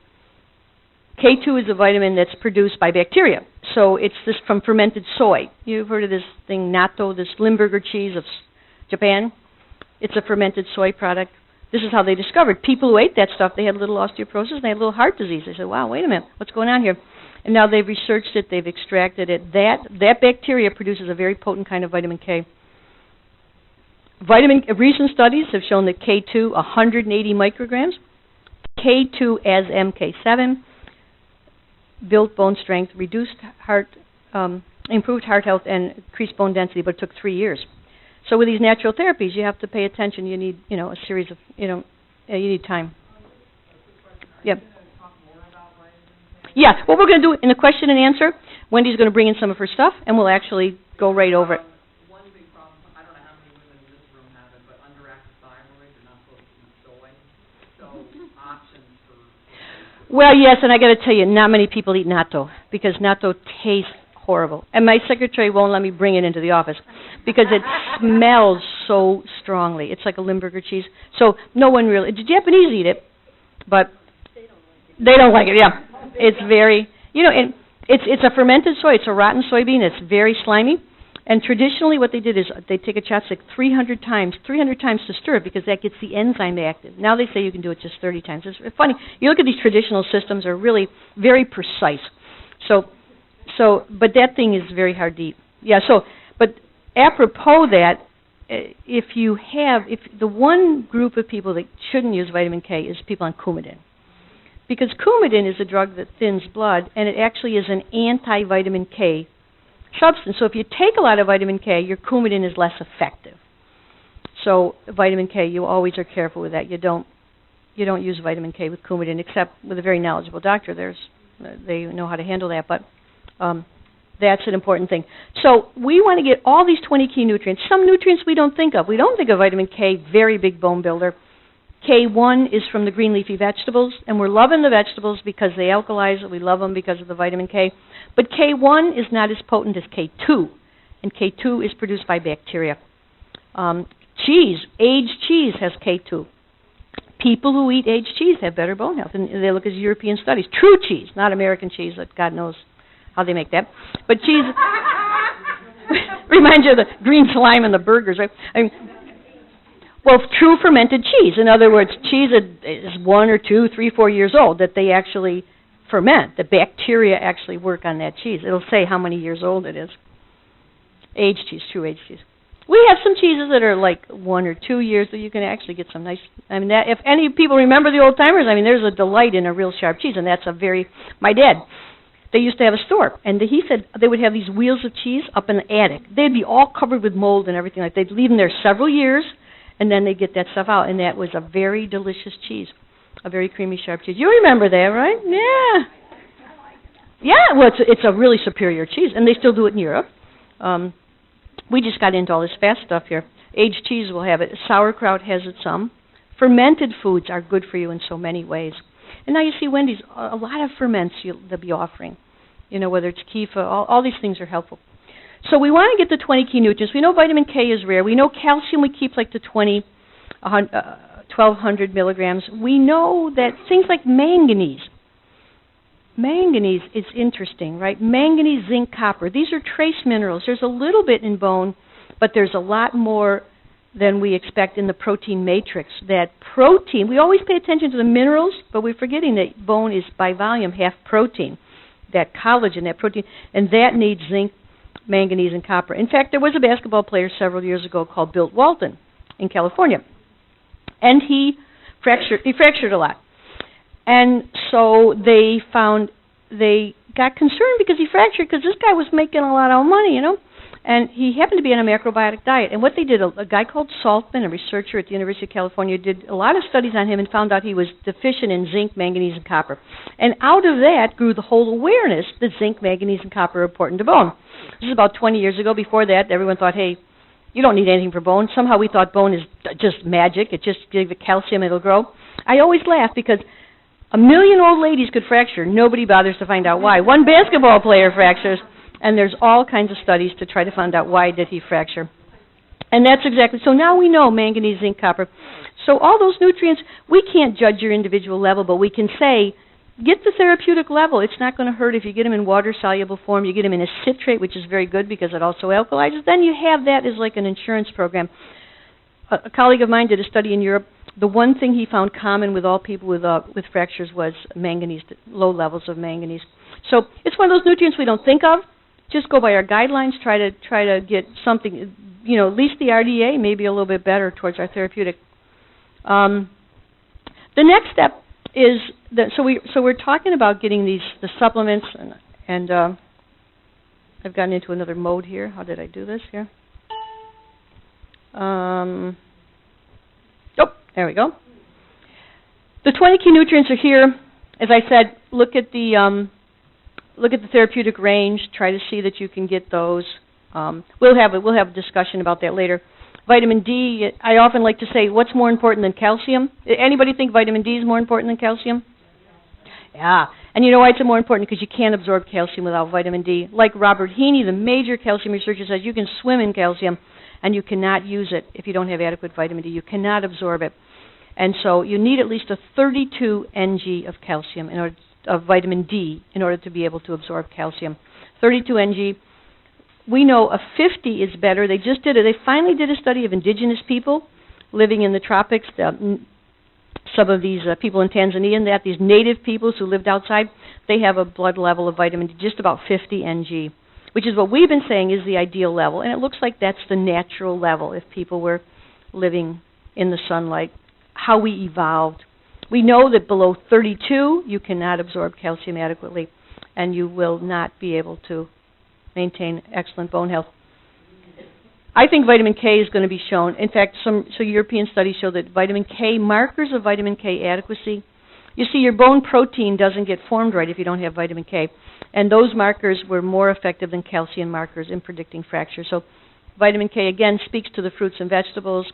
K2 is a vitamin that's produced by bacteria. So it's this from fermented soy. You've heard of this thing, natto, this Limburger cheese of Japan. It's a fermented soy product. This is how they discovered. People who ate that stuff, they had little osteoporosis and they had little heart disease. They said, wow, wait a minute, what's going on here? And now they've researched it, they've extracted it. That bacteria produces a very potent kind of vitamin K. Recent studies have shown that K2, 180 micrograms, K2 as MK7, built bone strength, improved heart health, and increased bone density, but it took 3 years. So with these natural therapies, you have to pay attention. You need, a series of, you need time. Yeah. Yeah, what we're going to do in the question and answer, Wendy's going to bring in some of her stuff, and we'll actually go right over it. One big problem, I don't know how many women in this room have it, but underactive thyroid, they're not supposed to eat soy. So options for... Well, yes, and I got to tell you, not many people eat natto because natto tastes horrible. And my secretary won't let me bring it into the office because it smells so strongly. It's like a Limburger cheese. So no one really... The Japanese eat it, but they don't like it, yeah. It's very... and it's a fermented soy. It's a rotten soybean. It's very slimy. And traditionally what they did is they take a chopstick 300 times to stir it because that gets the enzyme active. Now they say you can do it just 30 times. It's funny. You look at these traditional systems, are really very precise. But that thing is very hard to eat. Yeah, but apropos that, if the one group of people that shouldn't use vitamin K is people on Coumadin. Because Coumadin is a drug that thins blood, and it actually is an anti-vitamin K substance. So if you take a lot of vitamin K, your Coumadin is less effective. So vitamin K, you always are careful with that. You don't use vitamin K with Coumadin, except with a very knowledgeable doctor. They know how to handle that, but that's an important thing. So we want to get all these 20 key nutrients. Some nutrients we don't think of. We don't think of vitamin K, very big bone builder. K1 is from the green leafy vegetables, and we're loving the vegetables because they alkalize. We love them because of the vitamin K. But K1 is not as potent as K2, and K2 is produced by bacteria. Cheese, aged cheese has K2. People who eat aged cheese have better bone health, and they look at European studies. True cheese, not American cheese, that God knows how they make that. But cheese reminds you of the green slime in the burgers, right? Well, true fermented cheese. In other words, cheese is 1 or 2, 3, 4 years old that they actually ferment. The bacteria actually work on that cheese. It'll say how many years old it is. Aged cheese, true aged cheese. We have some cheeses that are like 1 or 2 years that you can actually get some nice... if any people remember the old timers, there's a delight in a real sharp cheese, and that's my dad, they used to have a store, and he said they would have these wheels of cheese up in the attic. They'd be all covered with mold and everything like that. They'd leave them there several years, and then they'd get that stuff out, and that was a very delicious cheese, a very creamy, sharp cheese. You remember that, right? Yeah. Yeah, well, it's a really superior cheese, and they still do it in Europe. We just got into all this fast stuff here. Aged cheese will have it. Sauerkraut has it some. Fermented foods are good for you in so many ways. And now you see Wendy's, a lot of ferments they'll be offering. You know, whether it's kefir, all these things are helpful. So we want to get the 20 key nutrients. We know vitamin K is rare. We know calcium we keep like to 1,200 milligrams. We know that things like manganese. Manganese is interesting, right? Manganese, zinc, copper. These are trace minerals. There's a little bit in bone, but there's a lot more than we expect in the protein matrix. That protein, we always pay attention to the minerals, but we're forgetting that bone is by volume half protein. That collagen, that protein, and that needs zinc, manganese, and copper. In fact, there was a basketball player several years ago called Bill Walton in California, and he fractured a lot. And so they got concerned because he fractured, because this guy was making a lot of money, you know. And he happened to be on a macrobiotic diet. And what they did, a guy called Saltman, a researcher at the University of California, did a lot of studies on him and found out he was deficient in zinc, manganese, and copper. And out of that grew the whole awareness that zinc, manganese, and copper are important to bone. This is about 20 years ago. Before that, everyone thought, hey, you don't need anything for bone. Somehow we thought bone is just magic. It just gives it calcium, it'll grow. I always laugh because 1 million old ladies could fracture. Nobody bothers to find out why. One basketball player fractures. And there's all kinds of studies to try to find out why did he fracture. And that's exactly, so now we know manganese, zinc, copper. So all those nutrients, we can't judge your individual level, but we can say, get the therapeutic level. It's not going to hurt if you get them in water-soluble form. You get them in a citrate, which is very good because it also alkalizes. Then you have that as like an insurance program. A colleague of mine did a study in Europe. The one thing he found common with all people with fractures was manganese, low levels of manganese. So it's one of those nutrients we don't think of. Just go by our guidelines, try to get something, you know, at least the RDA, maybe a little bit better towards our therapeutic. The next step is that so we're talking about getting the supplements, and I've gotten into another mode here. How did I do this here? Oh, there we go. The 20 key nutrients are here. As I said, look at the therapeutic range. Try to see that you can get those. We'll have a discussion about that later. Vitamin D, I often like to say, what's more important than calcium? Anybody think vitamin D is more important than calcium? Yeah. And you know why it's more important? Because you can't absorb calcium without vitamin D. Like Robert Heaney, the major calcium researcher, says you can swim in calcium, and you cannot use it if you don't have adequate vitamin D. You cannot absorb it. And so you need at least a 32 ng of calcium in order of vitamin D in order to be able to absorb calcium. 32 ng. We know a 50 is better. They just did it. They finally did a study of indigenous people living in the tropics. Some of these people in Tanzania and these native peoples who lived outside, they have a blood level of vitamin D just about 50 ng, which is what we've been saying is the ideal level. And it looks like that's the natural level if people were living in the sunlight, how we evolved. We know that below 32, you cannot absorb calcium adequately, and you will not be able to maintain excellent bone health. I think vitamin K is going to be shown. In fact, some European studies show that vitamin K, markers of vitamin K adequacy, you see your bone protein doesn't get formed right if you don't have vitamin K, and those markers were more effective than calcium markers in predicting fracture. So vitamin K, again, speaks to the fruits and vegetables.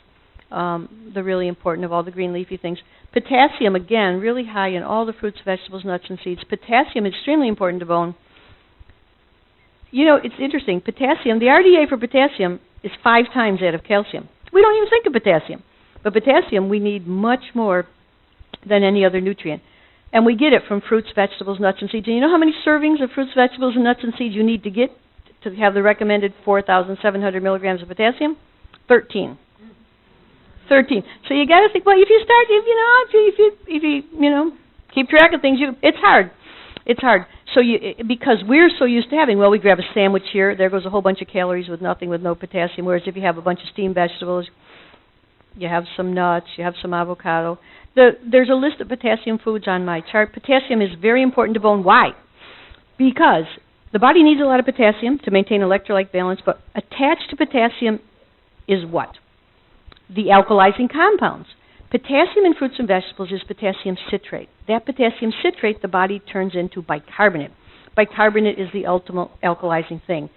They're really important of all the green leafy things. Potassium, again, really high in all the fruits, vegetables, nuts, and seeds. Potassium is extremely important to bone. You know, it's interesting. Potassium, the RDA for potassium is 5 times that of calcium. We don't even think of potassium. But potassium we need much more than any other nutrient. And we get it from fruits, vegetables, nuts, and seeds. And you know how many servings of fruits, vegetables, and nuts and seeds you need to get to have the recommended 4,700 milligrams of potassium? 13. 13. So you got to think, well, if you start, if you keep track of things, it's hard. It's hard. So because we're so used to having, well, we grab a sandwich here, there goes a whole bunch of calories with nothing, with no potassium. Whereas if you have a bunch of steamed vegetables, you have some nuts, you have some avocado. There's a list of potassium foods on my chart. Potassium is very important to bone. Why? Because the body needs a lot of potassium to maintain electrolyte balance, but attached to potassium is what? The alkalizing compounds. Potassium in fruits and vegetables is potassium citrate. That potassium citrate the body turns into bicarbonate. Bicarbonate is the ultimate alkalizing thing.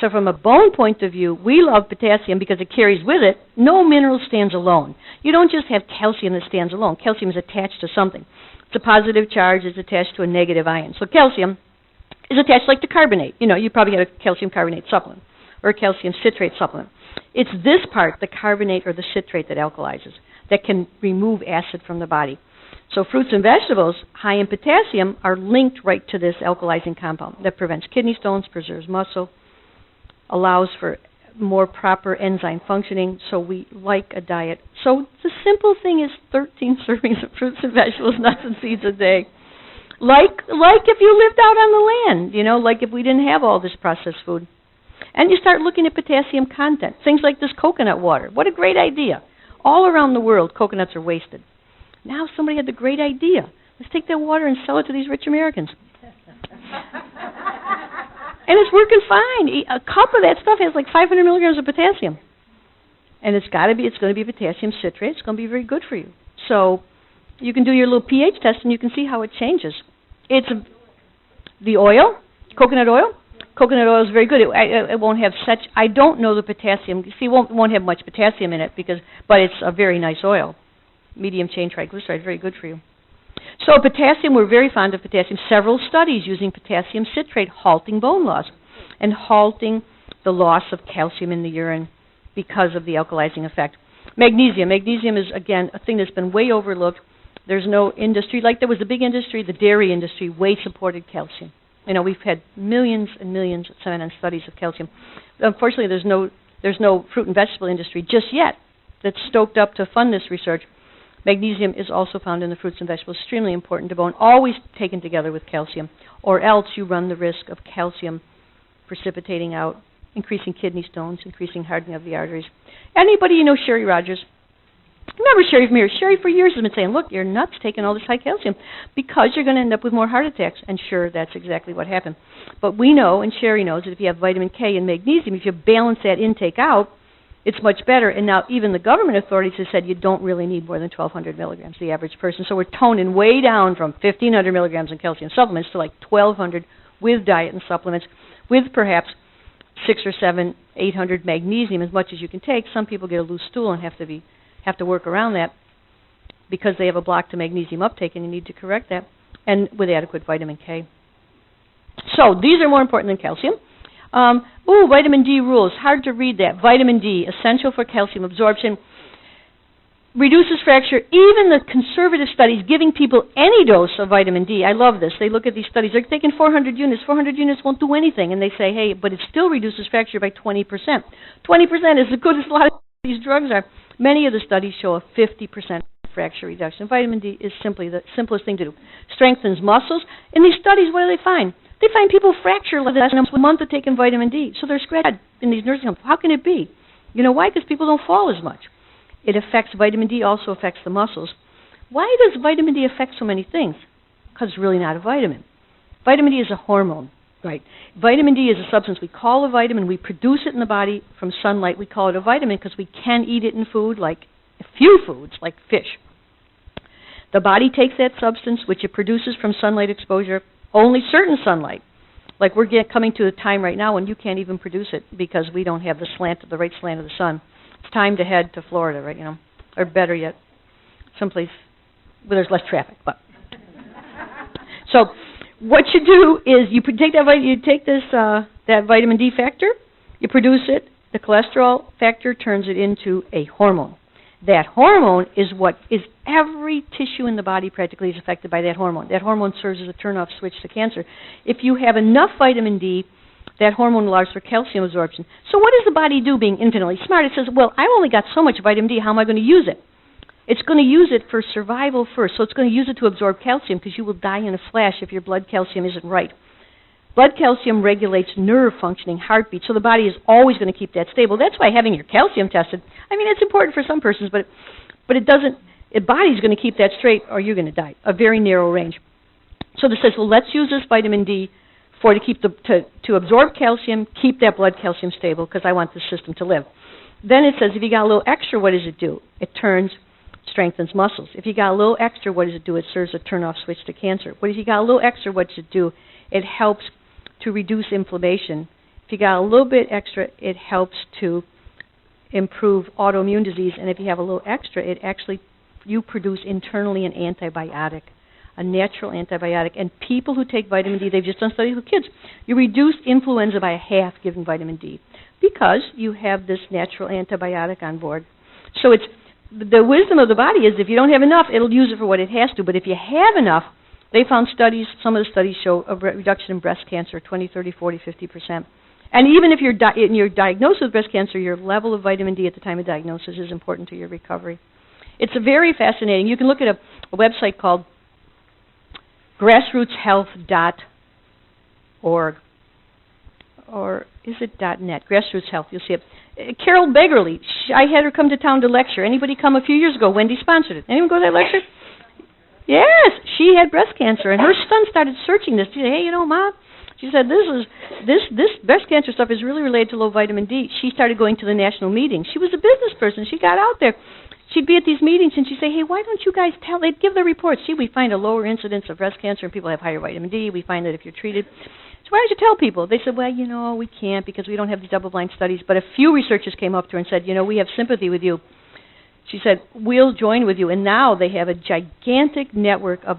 So from a bone point of view, we love potassium because it carries with it. No mineral stands alone. You don't just have calcium that stands alone. Calcium is attached to something. It's a positive charge. It's attached to a negative ion. So calcium is attached like to carbonate. You know, you probably had a calcium carbonate supplement or a calcium citrate supplement. It's this part, the carbonate or the citrate, that alkalizes, that can remove acid from the body. So fruits and vegetables high in potassium are linked right to this alkalizing compound that prevents kidney stones, preserves muscle, allows for more proper enzyme functioning, so we like a diet. So the simple thing is 13 servings of fruits and vegetables, nuts and seeds a day. Like if you lived out on the land, you know, like if we didn't have all this processed food. And you start looking at potassium content, things like this coconut water. What a great idea. All around the world, coconuts are wasted. Now somebody had the great idea. Let's take that water and sell it to these rich Americans. And it's working fine. A cup of that stuff has like 500 milligrams of potassium. And it's going to be potassium citrate. It's going to be very good for you. So you can do your little pH test and you can see how it changes. It's the oil, coconut oil. Coconut oil is very good. It won't have such, I don't know the potassium. See, it won't have much potassium in it, but it's a very nice oil. Medium chain triglyceride, very good for you. So potassium, we're very fond of potassium. Several studies using potassium citrate halting bone loss and halting the loss of calcium in the urine because of the alkalizing effect. Magnesium. Magnesium is, again, a thing that's been way overlooked. There's no industry. Like there was a big industry, the dairy industry, way supported calcium. You know, we've had millions and millions of CNN studies of calcium. Unfortunately, there's no fruit and vegetable industry just yet that's stoked up to fund this research. Magnesium is also found in the fruits and vegetables, extremely important to bone, always taken together with calcium, or else you run the risk of calcium precipitating out, increasing kidney stones, increasing hardening of the arteries. Anybody you know Sherry Rogers? Remember Sherry from here? Sherry for years has been saying, look, you're nuts taking all this high calcium because you're going to end up with more heart attacks. And sure, that's exactly what happened. But we know, and Sherry knows, that if you have vitamin K and magnesium, if you balance that intake out, it's much better. And now even the government authorities have said you don't really need more than 1,200 milligrams, the average person. So we're toning way down from 1,500 milligrams in calcium supplements to like 1,200 with diet and supplements, with perhaps 600 or 700, 800 magnesium, as much as you can take. Some people get a loose stool and have to work around that because they have a block to magnesium uptake, and you need to correct that, and with adequate vitamin K. So these are more important than calcium. Vitamin D rules. Hard to read that. Vitamin D, essential for calcium absorption. Reduces fracture. Even the conservative studies giving people any dose of vitamin D. I love this. They look at these studies. They're taking 400 units. 400 units won't do anything. And they say, hey, but it still reduces fracture by 20%. 20% is as good as a lot of these drugs are. Many of the studies show a 50% fracture reduction. Vitamin D is simply the simplest thing to do. Strengthens muscles. In these studies, what do they find? They find people fracture less than a month of taking vitamin D. So they're scratched in these nursing homes. How can it be? You know why? Because people don't fall as much. It affects, vitamin D also affects the muscles. Why does vitamin D affect so many things? Because it's really not a vitamin. Vitamin D is a hormone, right? Vitamin D is a substance we call a vitamin. We produce it in the body from sunlight. We call it a vitamin because we can eat it in food, like a few foods, like fish. The body takes that substance, which it produces from sunlight exposure, only certain sunlight. Like we're coming to a time right now when you can't even produce it because we don't have the right slant of the sun. It's time to head to Florida, right? You know, or better yet, someplace where there's less traffic. But so, what you do is you take that vitamin D factor, you produce it. The cholesterol factor turns it into a hormone. That hormone is what is every tissue in the body practically is affected by that hormone. That hormone serves as a turn-off switch to cancer. If you have enough vitamin D, that hormone allows for calcium absorption. So what does the body do, being infinitely smart? It says, well, I only got so much vitamin D. How am I going to use it? It's going to use it for survival first. So it's going to use it to absorb calcium because you will die in a flash if your blood calcium isn't right. Blood calcium regulates nerve functioning, heartbeat, so the body is always going to keep that stable. That's why having your calcium tested, I mean, it's important for some persons, but it doesn't, the body's going to keep that straight or you're going to die, a very narrow range. So this says, well, let's use this vitamin D to absorb calcium, keep that blood calcium stable, because I want the system to live. Then it says, if you got a little extra, what does it do? It strengthens muscles. If you got a little extra, what does it do? It serves a turn-off switch to cancer. What if you got a little extra, what does it do? It helps to reduce inflammation If you got a little bit extra, it helps to improve autoimmune disease. And if you have a little extra, it actually, you produce internally an antibiotic, a natural antibiotic. And people who take vitamin D, they've just done studies with kids, you reduce influenza by a half giving vitamin D because you have this natural antibiotic on board. So it's the wisdom of the body is if you don't have enough, it'll use it for what it has to. But if you have enough, they found studies, some of the studies show a reduction in breast cancer, 20, 30, 40, 50%. And even if you're diagnosed with breast cancer, your level of vitamin D at the time of diagnosis is important to your recovery. It's a very fascinating. You can look at a website called grassrootshealth.org. Or is it .net? Grassroots Health, you'll see it. Carol Begerly, I had her come to town to lecture. Anybody come a few years ago? Wendy sponsored it. Anyone go to that lecture? Yes, she had breast cancer, and her son started searching this. She said, hey, you know, Mom, she said, this breast cancer stuff is really related to low vitamin D. She started going to the national meetings. She was a business person. She got out there. She'd be at these meetings, and she'd say, hey, why don't you guys tell? They'd give the reports. See, we find a lower incidence of breast cancer, and people have higher vitamin D. We find that if you're treated. So why don't you tell people? They said, well, you know, we can't because we don't have these double-blind studies. But a few researchers came up to her and said, you know, we have sympathy with you. She said, we'll join with you. And now they have a gigantic network of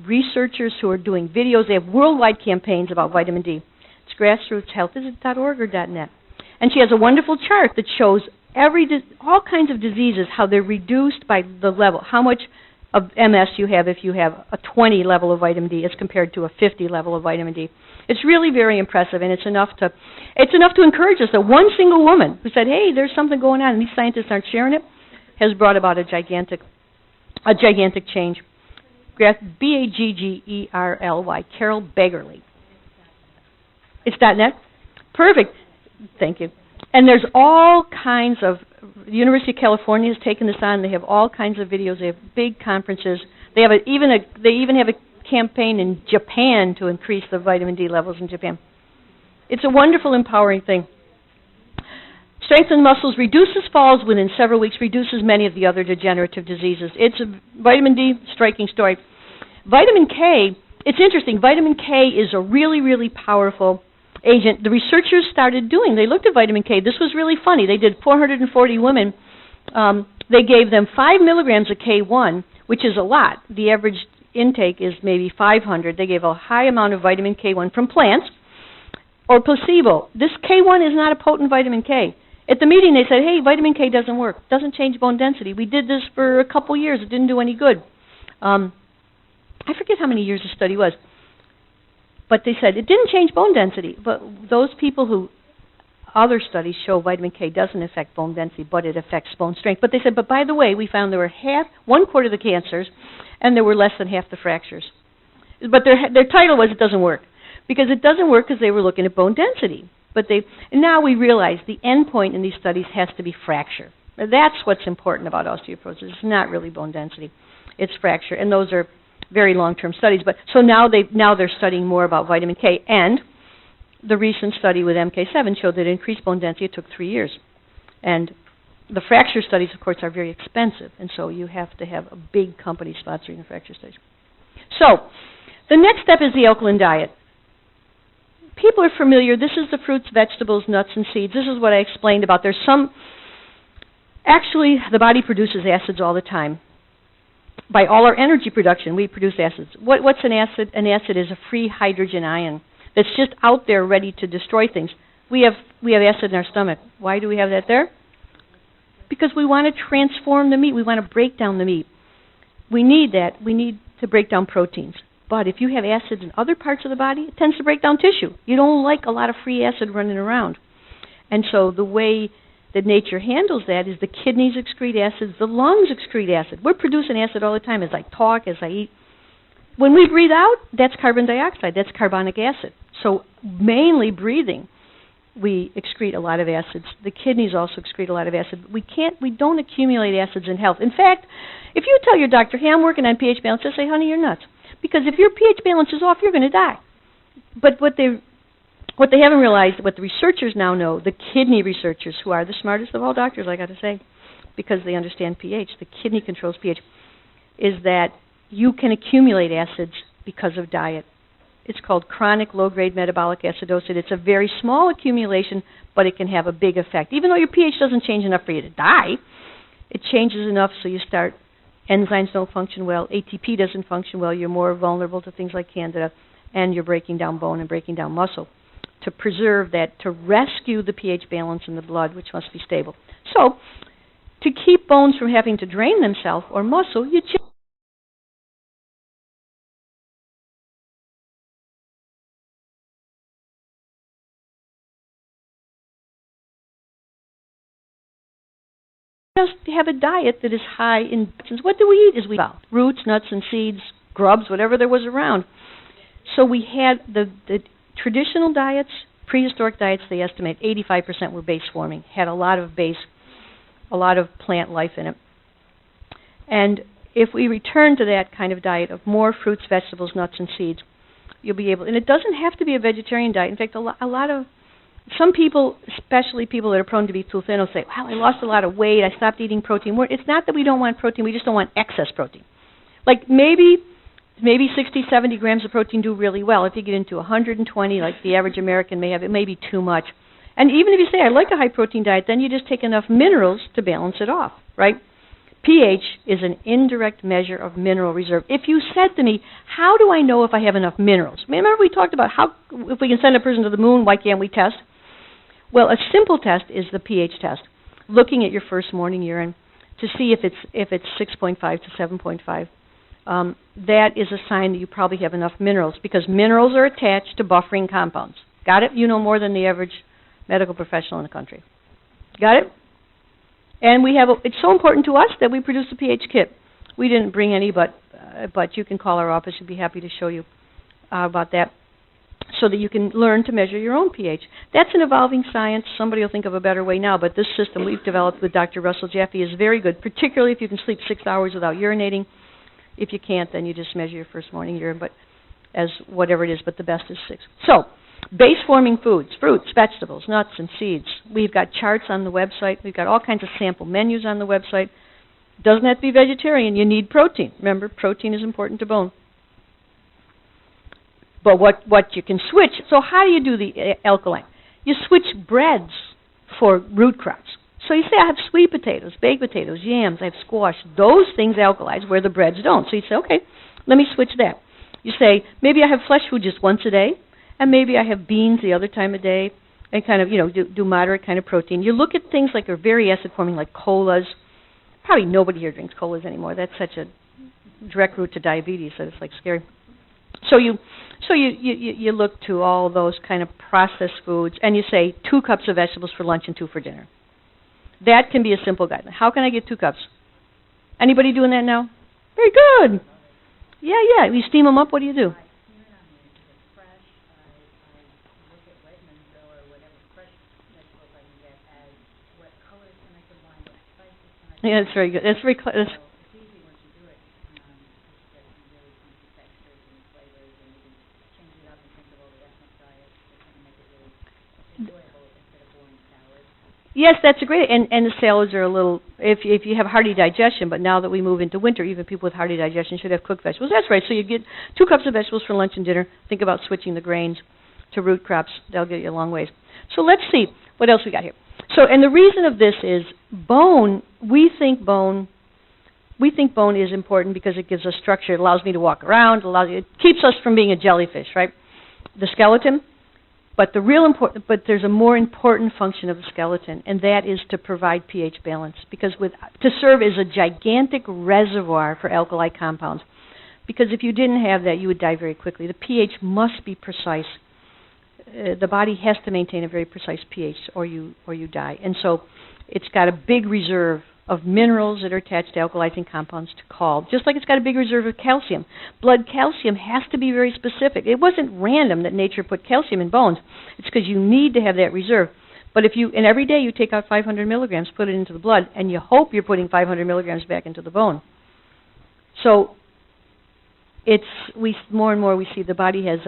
researchers who are doing videos. They have worldwide campaigns about vitamin D. It's Grassroots Health. Is it .org or .net? And she has a wonderful chart that shows all kinds of diseases, how they're reduced by the level, how much of MS you have if you have a 20 level of vitamin D as compared to a 50 level of vitamin D. It's really very impressive, and it's enough to encourage us that one single woman who said, hey, there's something going on, and these scientists aren't sharing it, has brought about a gigantic change. Beggerly, Carol Begerly. It's .net? Perfect. Thank you. And there's all kinds of, the University of California has taken this on. They have all kinds of videos. They have big conferences. They even have a campaign in Japan to increase the vitamin D levels in Japan. It's a wonderful, empowering thing. Strengthens muscles, reduces falls within several weeks, reduces many of the other degenerative diseases. It's a vitamin D, striking story. Vitamin K, it's interesting. Vitamin K is a really, really powerful agent. The researchers started doing, they looked at vitamin K. This was really funny. They did 440 women. They gave them 5 milligrams of K1, which is a lot. The average intake is maybe 500. They gave a high amount of vitamin K1 from plants or placebo. This K1 is not a potent vitamin K. At the meeting they said, hey, vitamin K doesn't work, doesn't change bone density. We did this for a couple years. It didn't do any good. I forget how many years the study was. But they said it didn't change bone density. But those people who, other studies show vitamin K doesn't affect bone density, but it affects bone strength. But they said, but by the way, we found there were 1/4 of the cancers, and there were less than half the fractures. But their title was, it doesn't work. Because it doesn't work because they were looking at bone density. And now we realize the end point in these studies has to be fracture. That's what's important about osteoporosis. It's not really bone density. It's fracture. And those are very long-term studies. But so now they're studying more about vitamin K. And the recent study with MK7 showed that it increased bone density. It took 3 years. And the fracture studies, of course, are very expensive. And so you have to have a big company sponsoring the fracture studies. So the next step is the alkaline diet. People are familiar. This is the fruits, vegetables, nuts, and seeds. This is what I explained about. There's some, actually, the body produces acids all the time. By all our energy production, we produce acids. What's an acid? An acid is a free hydrogen ion that's just out there ready to destroy things. We have acid in our stomach. Why do we have that there? Because we want to transform the meat. We want to break down the meat. We need that. We need to break down proteins. But if you have acids in other parts of the body, it tends to break down tissue. You don't like a lot of free acid running around. And so the way that nature handles that is the kidneys excrete acids, the lungs excrete acid. We're producing acid all the time as I talk, as I eat. When we breathe out, that's carbon dioxide, that's carbonic acid. So mainly breathing, we excrete a lot of acids. The kidneys also excrete a lot of acid. We don't accumulate acids in health. In fact, if you tell your doctor, hey, I'm working on pH balance, they'll say, honey, you're nuts. Because if your pH balance is off, you're going to die. But what they haven't realized, what the researchers now know, the kidney researchers, who are the smartest of all doctors, I got to say, because they understand pH, the kidney controls pH, is that you can accumulate acids because of diet. It's called chronic low-grade metabolic acidosis. It's a very small accumulation, but it can have a big effect. Even though your pH doesn't change enough for you to die, it changes enough so you start, enzymes don't function well, ATP doesn't function well, you're more vulnerable to things like candida, and you're breaking down bone and breaking down muscle. To preserve that, to rescue the pH balance in the blood, which must be stable. So, to keep bones from having to drain themselves or muscle, you just have a diet that is high in vitamins. What do we eat? Is we roots, nuts, and seeds, grubs, whatever there was around. So we had the traditional diets, prehistoric diets. They estimate 85% were base forming, had a lot of plant life in it. And if we return to that kind of diet of more fruits, vegetables, nuts, and seeds, you'll be able. And it doesn't have to be a vegetarian diet. In fact, some people, especially people that are prone to be too thin, will say, "Wow, I lost a lot of weight. I stopped eating protein." It's not that we don't want protein. We just don't want excess protein. Like maybe 60, 70 grams of protein do really well. If you get into 120, like the average American may have, it may be too much. And even if you say, "I like a high-protein diet," then you just take enough minerals to balance it off, right? pH is an indirect measure of mineral reserve. If you said to me, "How do I know if I have enough minerals?" Remember we talked about if we can send a person to the moon, why can't we test? Well, a simple test is the pH test, looking at your first morning urine to see if it's 6.5 to 7.5. That is a sign that you probably have enough minerals, because minerals are attached to buffering compounds. Got it? You know more than the average medical professional in the country. Got it? And it's so important to us that we produce a pH kit. We didn't bring any, but you can call our office. We'd be happy to show you about that, so that you can learn to measure your own pH. That's an evolving science. Somebody will think of a better way now, but this system we've developed with Dr. Russell Jaffe is very good, particularly if you can sleep 6 hours without urinating. If you can't, then you just measure your first morning urine, but as whatever it is, but the best is 6. So, base-forming foods, fruits, vegetables, nuts, and seeds. We've got charts on the website. We've got all kinds of sample menus on the website. Doesn't have to be vegetarian. You need protein. Remember, protein is important to bone. But what you can switch, so how do you do the alkaline? You switch breads for root crops. So you say, I have sweet potatoes, baked potatoes, yams, I have squash. Those things alkalize where the breads don't. So you say, okay, let me switch that. You say, maybe I have flesh food just once a day, and maybe I have beans the other time a day, and kind of, do moderate kind of protein. You look at things like are very acid forming, like colas. Probably nobody here drinks colas anymore. That's such a direct route to diabetes that it's like scary. So you look to all those kind of processed foods, and you say 2 cups of vegetables for lunch and 2 for dinner. That can be a simple guideline. How can I get 2 cups? Anybody doing that now? Very good. Yeah. You steam them up. What do you do? Yeah, that's very good. That's very clear. Yes, that's a great, and the salads are a little, if you have hearty digestion, but now that we move into winter, even people with hearty digestion should have cooked vegetables. That's right, so you get 2 cups of vegetables for lunch and dinner. Think about switching the grains to root crops. That'll get you a long ways. So let's see, what else we got here? So, and the reason of this is bone, we think bone is important because it gives us structure. It allows me to walk around, it keeps us from being a jellyfish, right? The skeleton. But there's a more important function of the skeleton, and that is to provide pH balance, because to serve as a gigantic reservoir for alkali compounds. Because if you didn't have that, you would die very quickly. The pH must be precise. The body has to maintain a very precise pH, or you die. And so, it's got a big reserve of minerals that are attached to alkalizing compounds to call, just like it's got a big reserve of calcium. Blood calcium has to be very specific. It wasn't random that nature put calcium in bones. It's because you need to have that reserve. But and every day you take out 500 milligrams, put it into the blood, and you hope you're putting 500 milligrams back into the bone. So more and more we see the body has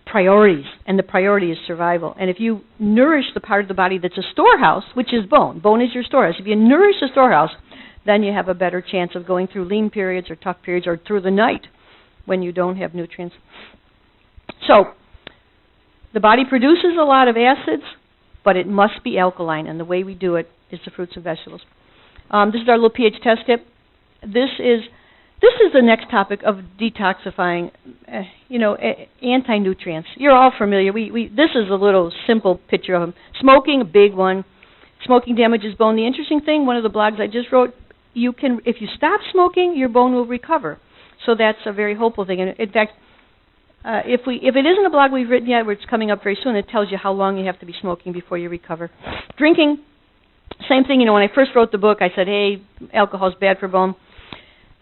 priorities, and the priority is survival. And if you nourish the part of the body that's a storehouse, which is bone is your storehouse. If you nourish the storehouse, then you have a better chance of going through lean periods or tough periods or through the night when you don't have nutrients. So the body produces a lot of acids, but it must be alkaline, and the way we do it is the fruits and vegetables. This is our little pH test tip. This is the next topic of detoxifying, anti-nutrients. You're all familiar. This is a little simple picture of them. Smoking, a big one. Smoking damages bone. The interesting thing, one of the blogs I just wrote, if you stop smoking, your bone will recover. So that's a very hopeful thing. And in fact, if it isn't a blog we've written yet, where it's coming up very soon, it tells you how long you have to be smoking before you recover. Drinking, same thing. When I first wrote the book, I said, hey, alcohol's bad for bone.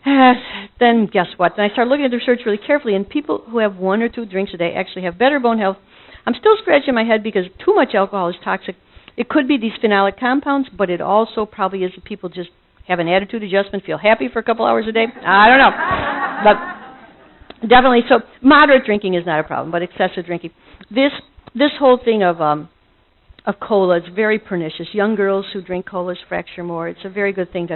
Then guess what? Then I started looking at the research really carefully, and people who have 1 or 2 drinks a day actually have better bone health. I'm still scratching my head because too much alcohol is toxic. It could be these phenolic compounds, but it also probably is that people just have an attitude adjustment, feel happy for a couple hours a day. I don't know. But definitely, so moderate drinking is not a problem, but excessive drinking. This whole thing of cola is very pernicious. Young girls who drink colas fracture more. It's a very good thing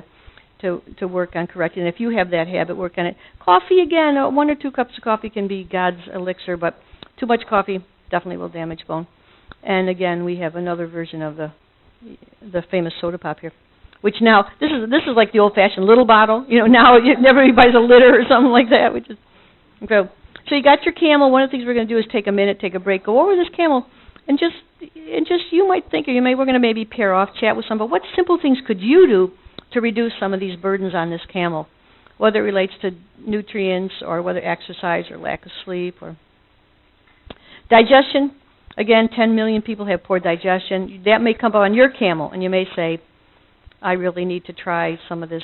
to work on correcting. And if you have that habit, work on it. Coffee, again, 1 or 2 cups of coffee can be God's elixir, but too much coffee definitely will damage bone. And again, we have another version of the famous soda pop here, which now, this is like the old-fashioned little bottle. Now everybody buys a liter or something like that, which is incredible. So you got your Camel. One of the things we're going to do is take a minute, take a break, go over this Camel, and just you might think, we're going to maybe pair off, chat with somebody. What simple things could you do to reduce some of these burdens on this Camel, whether it relates to nutrients or whether exercise or lack of sleep or digestion? Again, 10 million people have poor digestion. That may come up on your Camel, and you may say, I really need to try some of this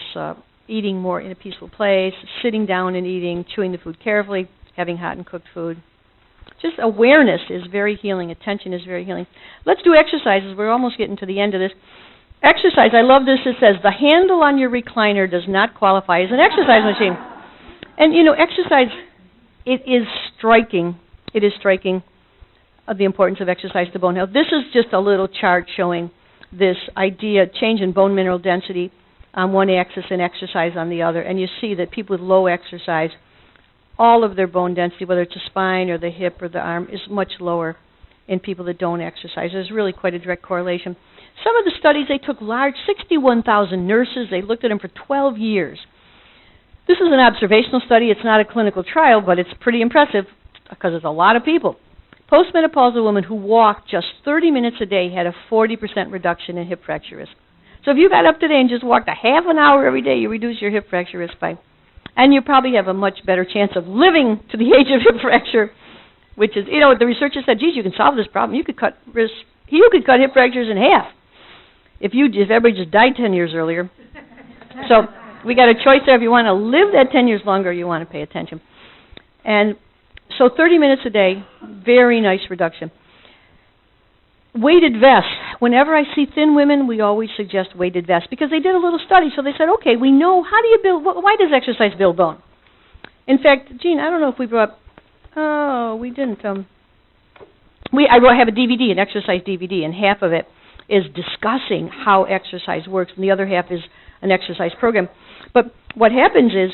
eating more in a peaceful place, sitting down and eating, chewing the food carefully, having hot and cooked food. Just awareness is very healing. Attention is very healing. Let's do exercises. We're almost getting to the end of this. Exercise, I love this. It says, the handle on your recliner does not qualify as an exercise machine. And, exercise, it is striking. It is striking of the importance of exercise to bone health. This is just a little chart showing this idea, change in bone mineral density on one axis and exercise on the other. And you see that people with low exercise, all of their bone density, whether it's the spine or the hip or the arm, is much lower in people that don't exercise. There's really quite a direct correlation. Some of the studies, they took large, 61,000 nurses. They looked at them for 12 years. This is an observational study. It's not a clinical trial, but it's pretty impressive because it's a lot of people. Postmenopausal women who walked just 30 minutes a day had a 40% reduction in hip fracture risk. So if you got up today and just walked a half an hour every day, you reduce your hip fracture risk by, and you probably have a much better chance of living to the age of hip fracture, which is, the researchers said, geez, you can solve this problem. You could cut hip fractures in half if everybody just died 10 years earlier. So we got a choice there. If you want to live that 10 years longer, you want to pay attention. And so 30 minutes a day, very nice reduction. Weighted vests. Whenever I see thin women, we always suggest weighted vests because they did a little study. So they said, okay, we know, how do you build, why does exercise build bone? In fact, Jean, I don't know if we brought, we didn't. I have a DVD, an exercise DVD, and half of it is discussing how exercise works, and the other half is an exercise program. But what happens is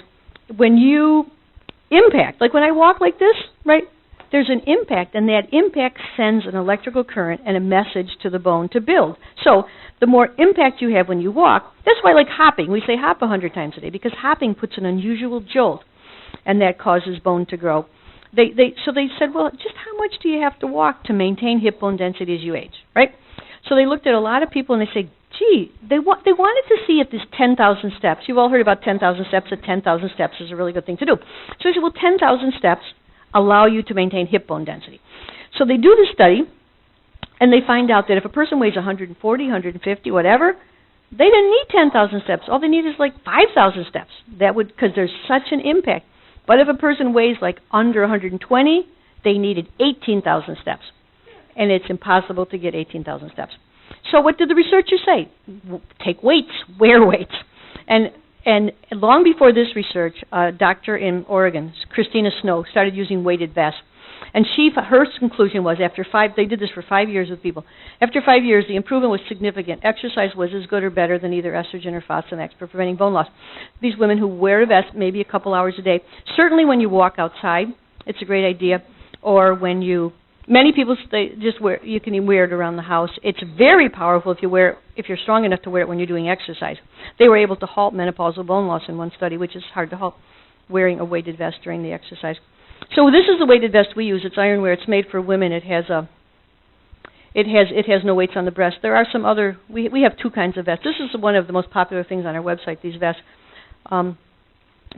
when you impact, like when I walk like this, right, there's an impact, and that impact sends an electrical current and a message to the bone to build. So the more impact you have when you walk, that's why like hopping, we say hop 100 times a day, because hopping puts an unusual jolt, and that causes bone to grow. So they said, well, just how much do you have to walk to maintain hip bone density as you age, right? So they looked at a lot of people, and they said, gee, they wanted to see if this 10,000 steps, you've all heard about 10,000 steps, that 10,000 steps is a really good thing to do. So they said, well, 10,000 steps allow you to maintain hip bone density. So they do the study, and they find out that if a person weighs 140, 150, whatever, they didn't need 10,000 steps. All they need is like 5,000 steps. That would, because there's such an impact. But if a person weighs like under 120, they needed 18,000 steps. And it's impossible to get 18,000 steps. So what did the researchers say? Take weights, wear weights. And long before this research, a doctor in Oregon, Christina Snow, started using weighted vests. And her conclusion was they did this for 5 years with people. After 5 years, the improvement was significant. Exercise was as good or better than either estrogen or Fosamax for preventing bone loss. These women who wear a vest maybe a couple hours a day, certainly when you walk outside, it's a great idea. or when you, many people just wear, you can even wear it around the house. It's very powerful if you're strong enough to wear it when you're doing exercise. They were able to halt menopausal bone loss in one study, which is hard to halt, wearing a weighted vest during the exercise. So this is the weighted vest we use. It's ironwear. It's made for women. It has no weights on the breast. There are some other, we have two kinds of vests. This is one of the most popular things on our website, these vests,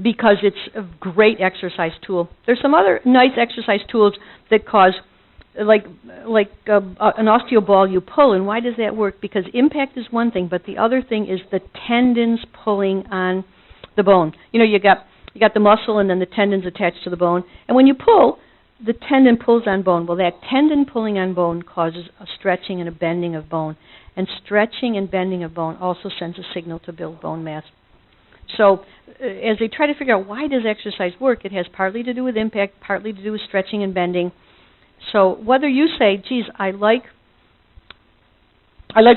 because it's a great exercise tool. There's some other nice exercise tools that cause, like an osteoball you pull, and why does that work? Because impact is one thing, but the other thing is the tendons pulling on the bone. You know, you got the muscle and then the tendons attached to the bone, and when you pull, the tendon pulls on bone. Well, that tendon pulling on bone causes a stretching and a bending of bone, and stretching and bending of bone also sends a signal to build bone mass. So as they try to figure out why does exercise work, it has partly to do with impact, partly to do with stretching and bending. So whether you say, geez, I like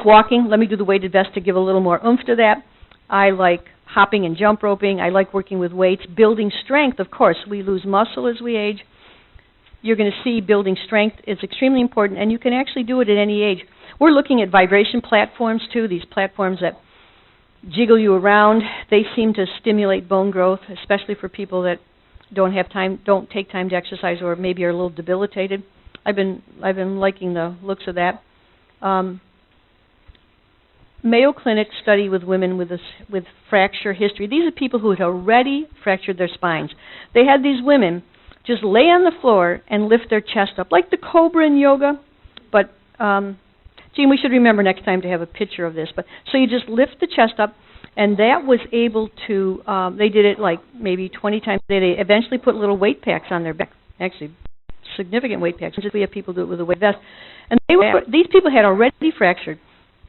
walking, let me do the weighted vest to give a little more oomph to that. I like hopping and jump roping. I like working with weights. Building strength, of course, we lose muscle as we age. You're going to see building strength is extremely important, and you can actually do it at any age. We're looking at vibration platforms, too, these platforms that jiggle you around. They seem to stimulate bone growth, especially for people that don't take time to exercise, or maybe are a little debilitated. I've been liking the looks of that. Mayo Clinic study with women with fracture history. These are people who had already fractured their spines. They had these women just lay on the floor and lift their chest up, like the cobra in yoga. But, Gene, we should remember next time to have a picture of this. But so you just lift the chest up, and that was able to, they did it like maybe 20 times a day. They eventually put little weight packs on their back, actually significant weight packs. We have people do it with a weight vest. And these people had already fractured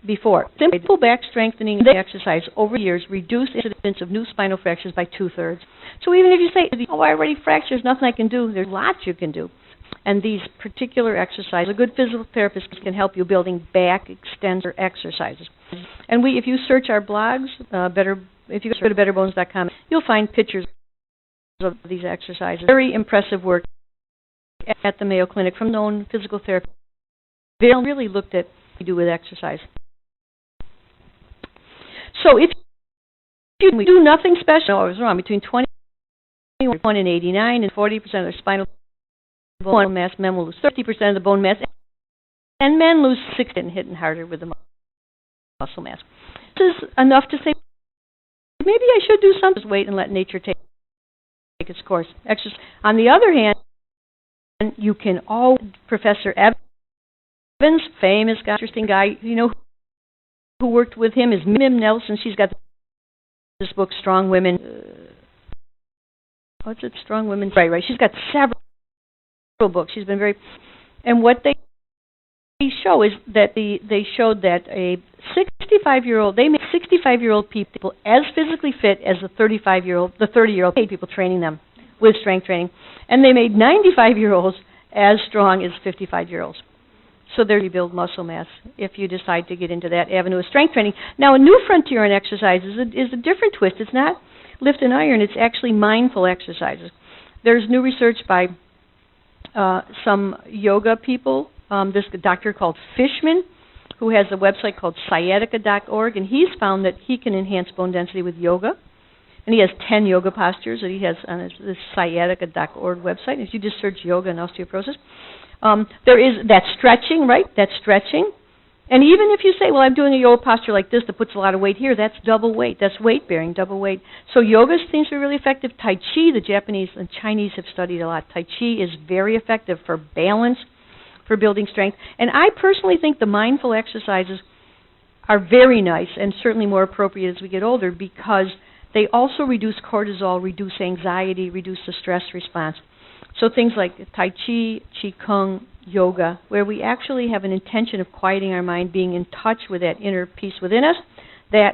before. Simple back strengthening exercise over years reduced incidence of new spinal fractures by 2/3. So even if you say, oh, I already fractured, there's nothing I can do, there's lots you can do. And these particular exercises, a good physical therapist can help you building back extensor exercises. And if you search our blogs, if you go to betterbones.com, you'll find pictures of these exercises. Very impressive work at the Mayo Clinic from known physical therapists. They really looked at what we do with exercise. So if you do nothing special, I was wrong, between 21 and 89 and 40% of their spinal bone mass, men will lose 30% of the bone mass, and men lose 60% and hitting harder with the muscle mass. This is enough to say, maybe I should do something, just wait and let nature take its course. Exercise. On the other hand, you can always, Professor Evans, famous guy, interesting guy, you know, who worked with him is Mim Nelson. She's got this book, Strong Women. What's it? Strong Women. Right. She's got several books. She's been very, and what they show is that they showed that a 65-year-old, they made 65-year-old people as physically fit as the 30-year-old people training them with strength training, and they made 95-year-olds as strong as 55-year-olds. So there you build muscle mass if you decide to get into that avenue of strength training. Now, a new frontier in exercise is a different twist. It's not lift and iron. It's actually mindful exercises. There's new research by some yoga people. This doctor called Fishman, who has a website called sciatica.org, and he's found that he can enhance bone density with yoga. And he has 10 yoga postures that he has on his sciatica.org website. If you just search yoga and osteoporosis, there is that stretching, right? That's stretching. And even if you say, well, I'm doing a yoga posture like this that puts a lot of weight here, that's double weight. That's weight bearing, double weight. So yoga seems to be really effective. Tai Chi, the Japanese and Chinese have studied a lot. Tai Chi is very effective for balance, for building strength. And I personally think the mindful exercises are very nice and certainly more appropriate as we get older because they also reduce cortisol, reduce anxiety, reduce the stress response. So things like Tai Chi, Qi Kung, yoga, where we actually have an intention of quieting our mind, being in touch with that inner peace within us, they're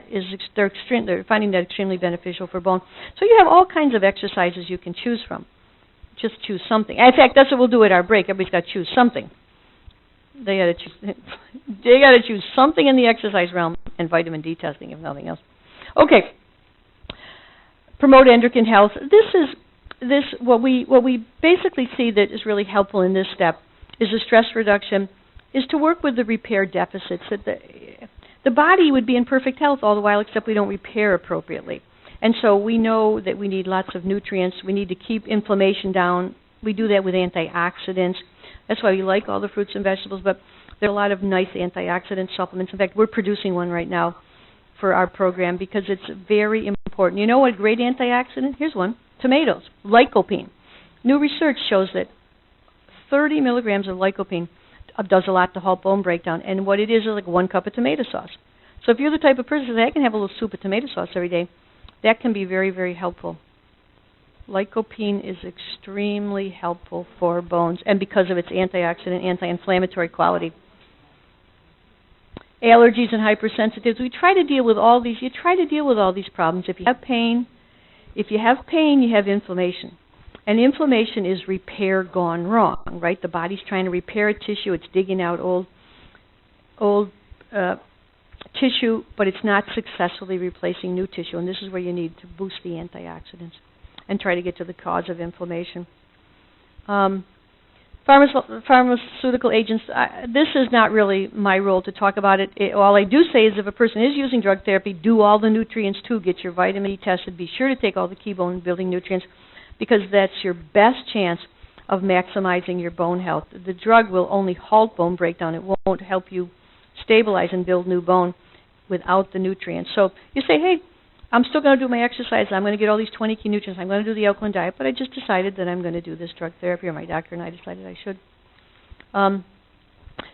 finding that extremely beneficial for bone. So you have all kinds of exercises you can choose from. Just choose something. In fact, that's what we'll do at our break. Everybody's got to choose something. They got to choose something in the exercise realm and vitamin D testing, if nothing else. Okay. Promote endocrine health. This is what we basically see that is really helpful in this step is the stress reduction, is to work with the repair deficits. That the body would be in perfect health all the while, except we don't repair appropriately. And so we know that we need lots of nutrients. We need to keep inflammation down. We do that with antioxidants. That's why we like all the fruits and vegetables, but there are a lot of nice antioxidant supplements. In fact, we're producing one right now for our program because it's very important. You know what a great antioxidant? Here's one. Tomatoes. Lycopene. New research shows that 30 milligrams of lycopene does a lot to halt bone breakdown, and what it is like 1 cup of tomato sauce. So if you're the type of person that can have a little soup of tomato sauce every day, that can be very, very helpful. Lycopene is extremely helpful for bones, and because of its antioxidant, anti-inflammatory quality. Allergies and hypersensitivities. We try to deal with all these. You try to deal with all these problems. If you have pain, you have inflammation. And inflammation is repair gone wrong, right? The body's trying to repair a tissue. It's digging out old tissue, but it's not successfully replacing new tissue. And this is where you need to boost the antioxidants and try to get to the cause of inflammation. Pharmaceutical agents, this is not really my role to talk about it. All I do say is if a person is using drug therapy, do all the nutrients too. Get your vitamin D tested. Be sure to take all the key bone building nutrients because that's your best chance of maximizing your bone health. The drug will only halt bone breakdown. It won't help you stabilize and build new bone without the nutrients. So you say, hey, I'm still going to do my exercise. I'm going to get all these 20 key nutrients. I'm going to do the alkaline diet, but I just decided that I'm going to do this drug therapy, or my doctor and I decided I should.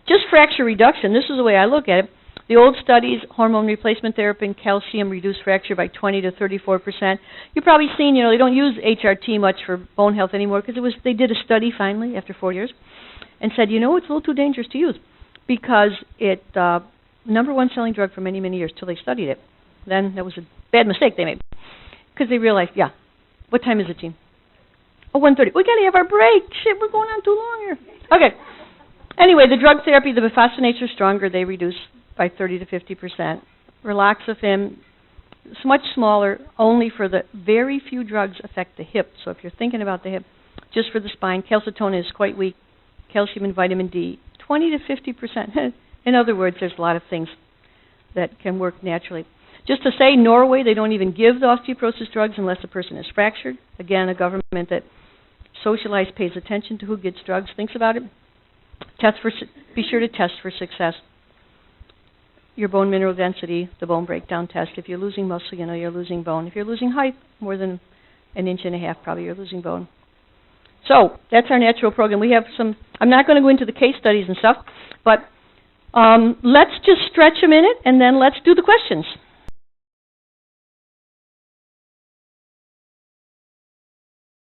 Just fracture reduction. This is the way I look at it. The old studies, hormone replacement therapy and calcium reduced fracture by 20 to 34%. You've probably seen, they don't use HRT much for bone health anymore because they did a study finally after 4 years and said, it's a little too dangerous to use because it #1 selling drug for many, many years till they studied it. Then that was a bad mistake they made because they realized, what time is it, Gene? Oh, 1:30. We got to have our break. Shit, we're going on too long here. Okay. Anyway, the drug therapy, the bisphosphonates are stronger. They reduce by 30 to 50%. Raloxifene is much smaller, only for the very few drugs affect the hip. So if you're thinking about the hip, just for the spine, calcitonin is quite weak. Calcium and vitamin D, 20 to 50%. In other words, there's a lot of things that can work naturally. Just to say, Norway, they don't even give the osteoporosis drugs unless a person is fractured. Again, a government that socialized, pays attention to who gets drugs, thinks about it. Be sure to test for success. Your bone mineral density, the bone breakdown test. If you're losing muscle, you're losing bone. If you're losing height, more than 1.5 inches, probably you're losing bone. So that's our natural program. We have some, I'm not going to go into the case studies and stuff, but let's just stretch a minute and then let's do the questions.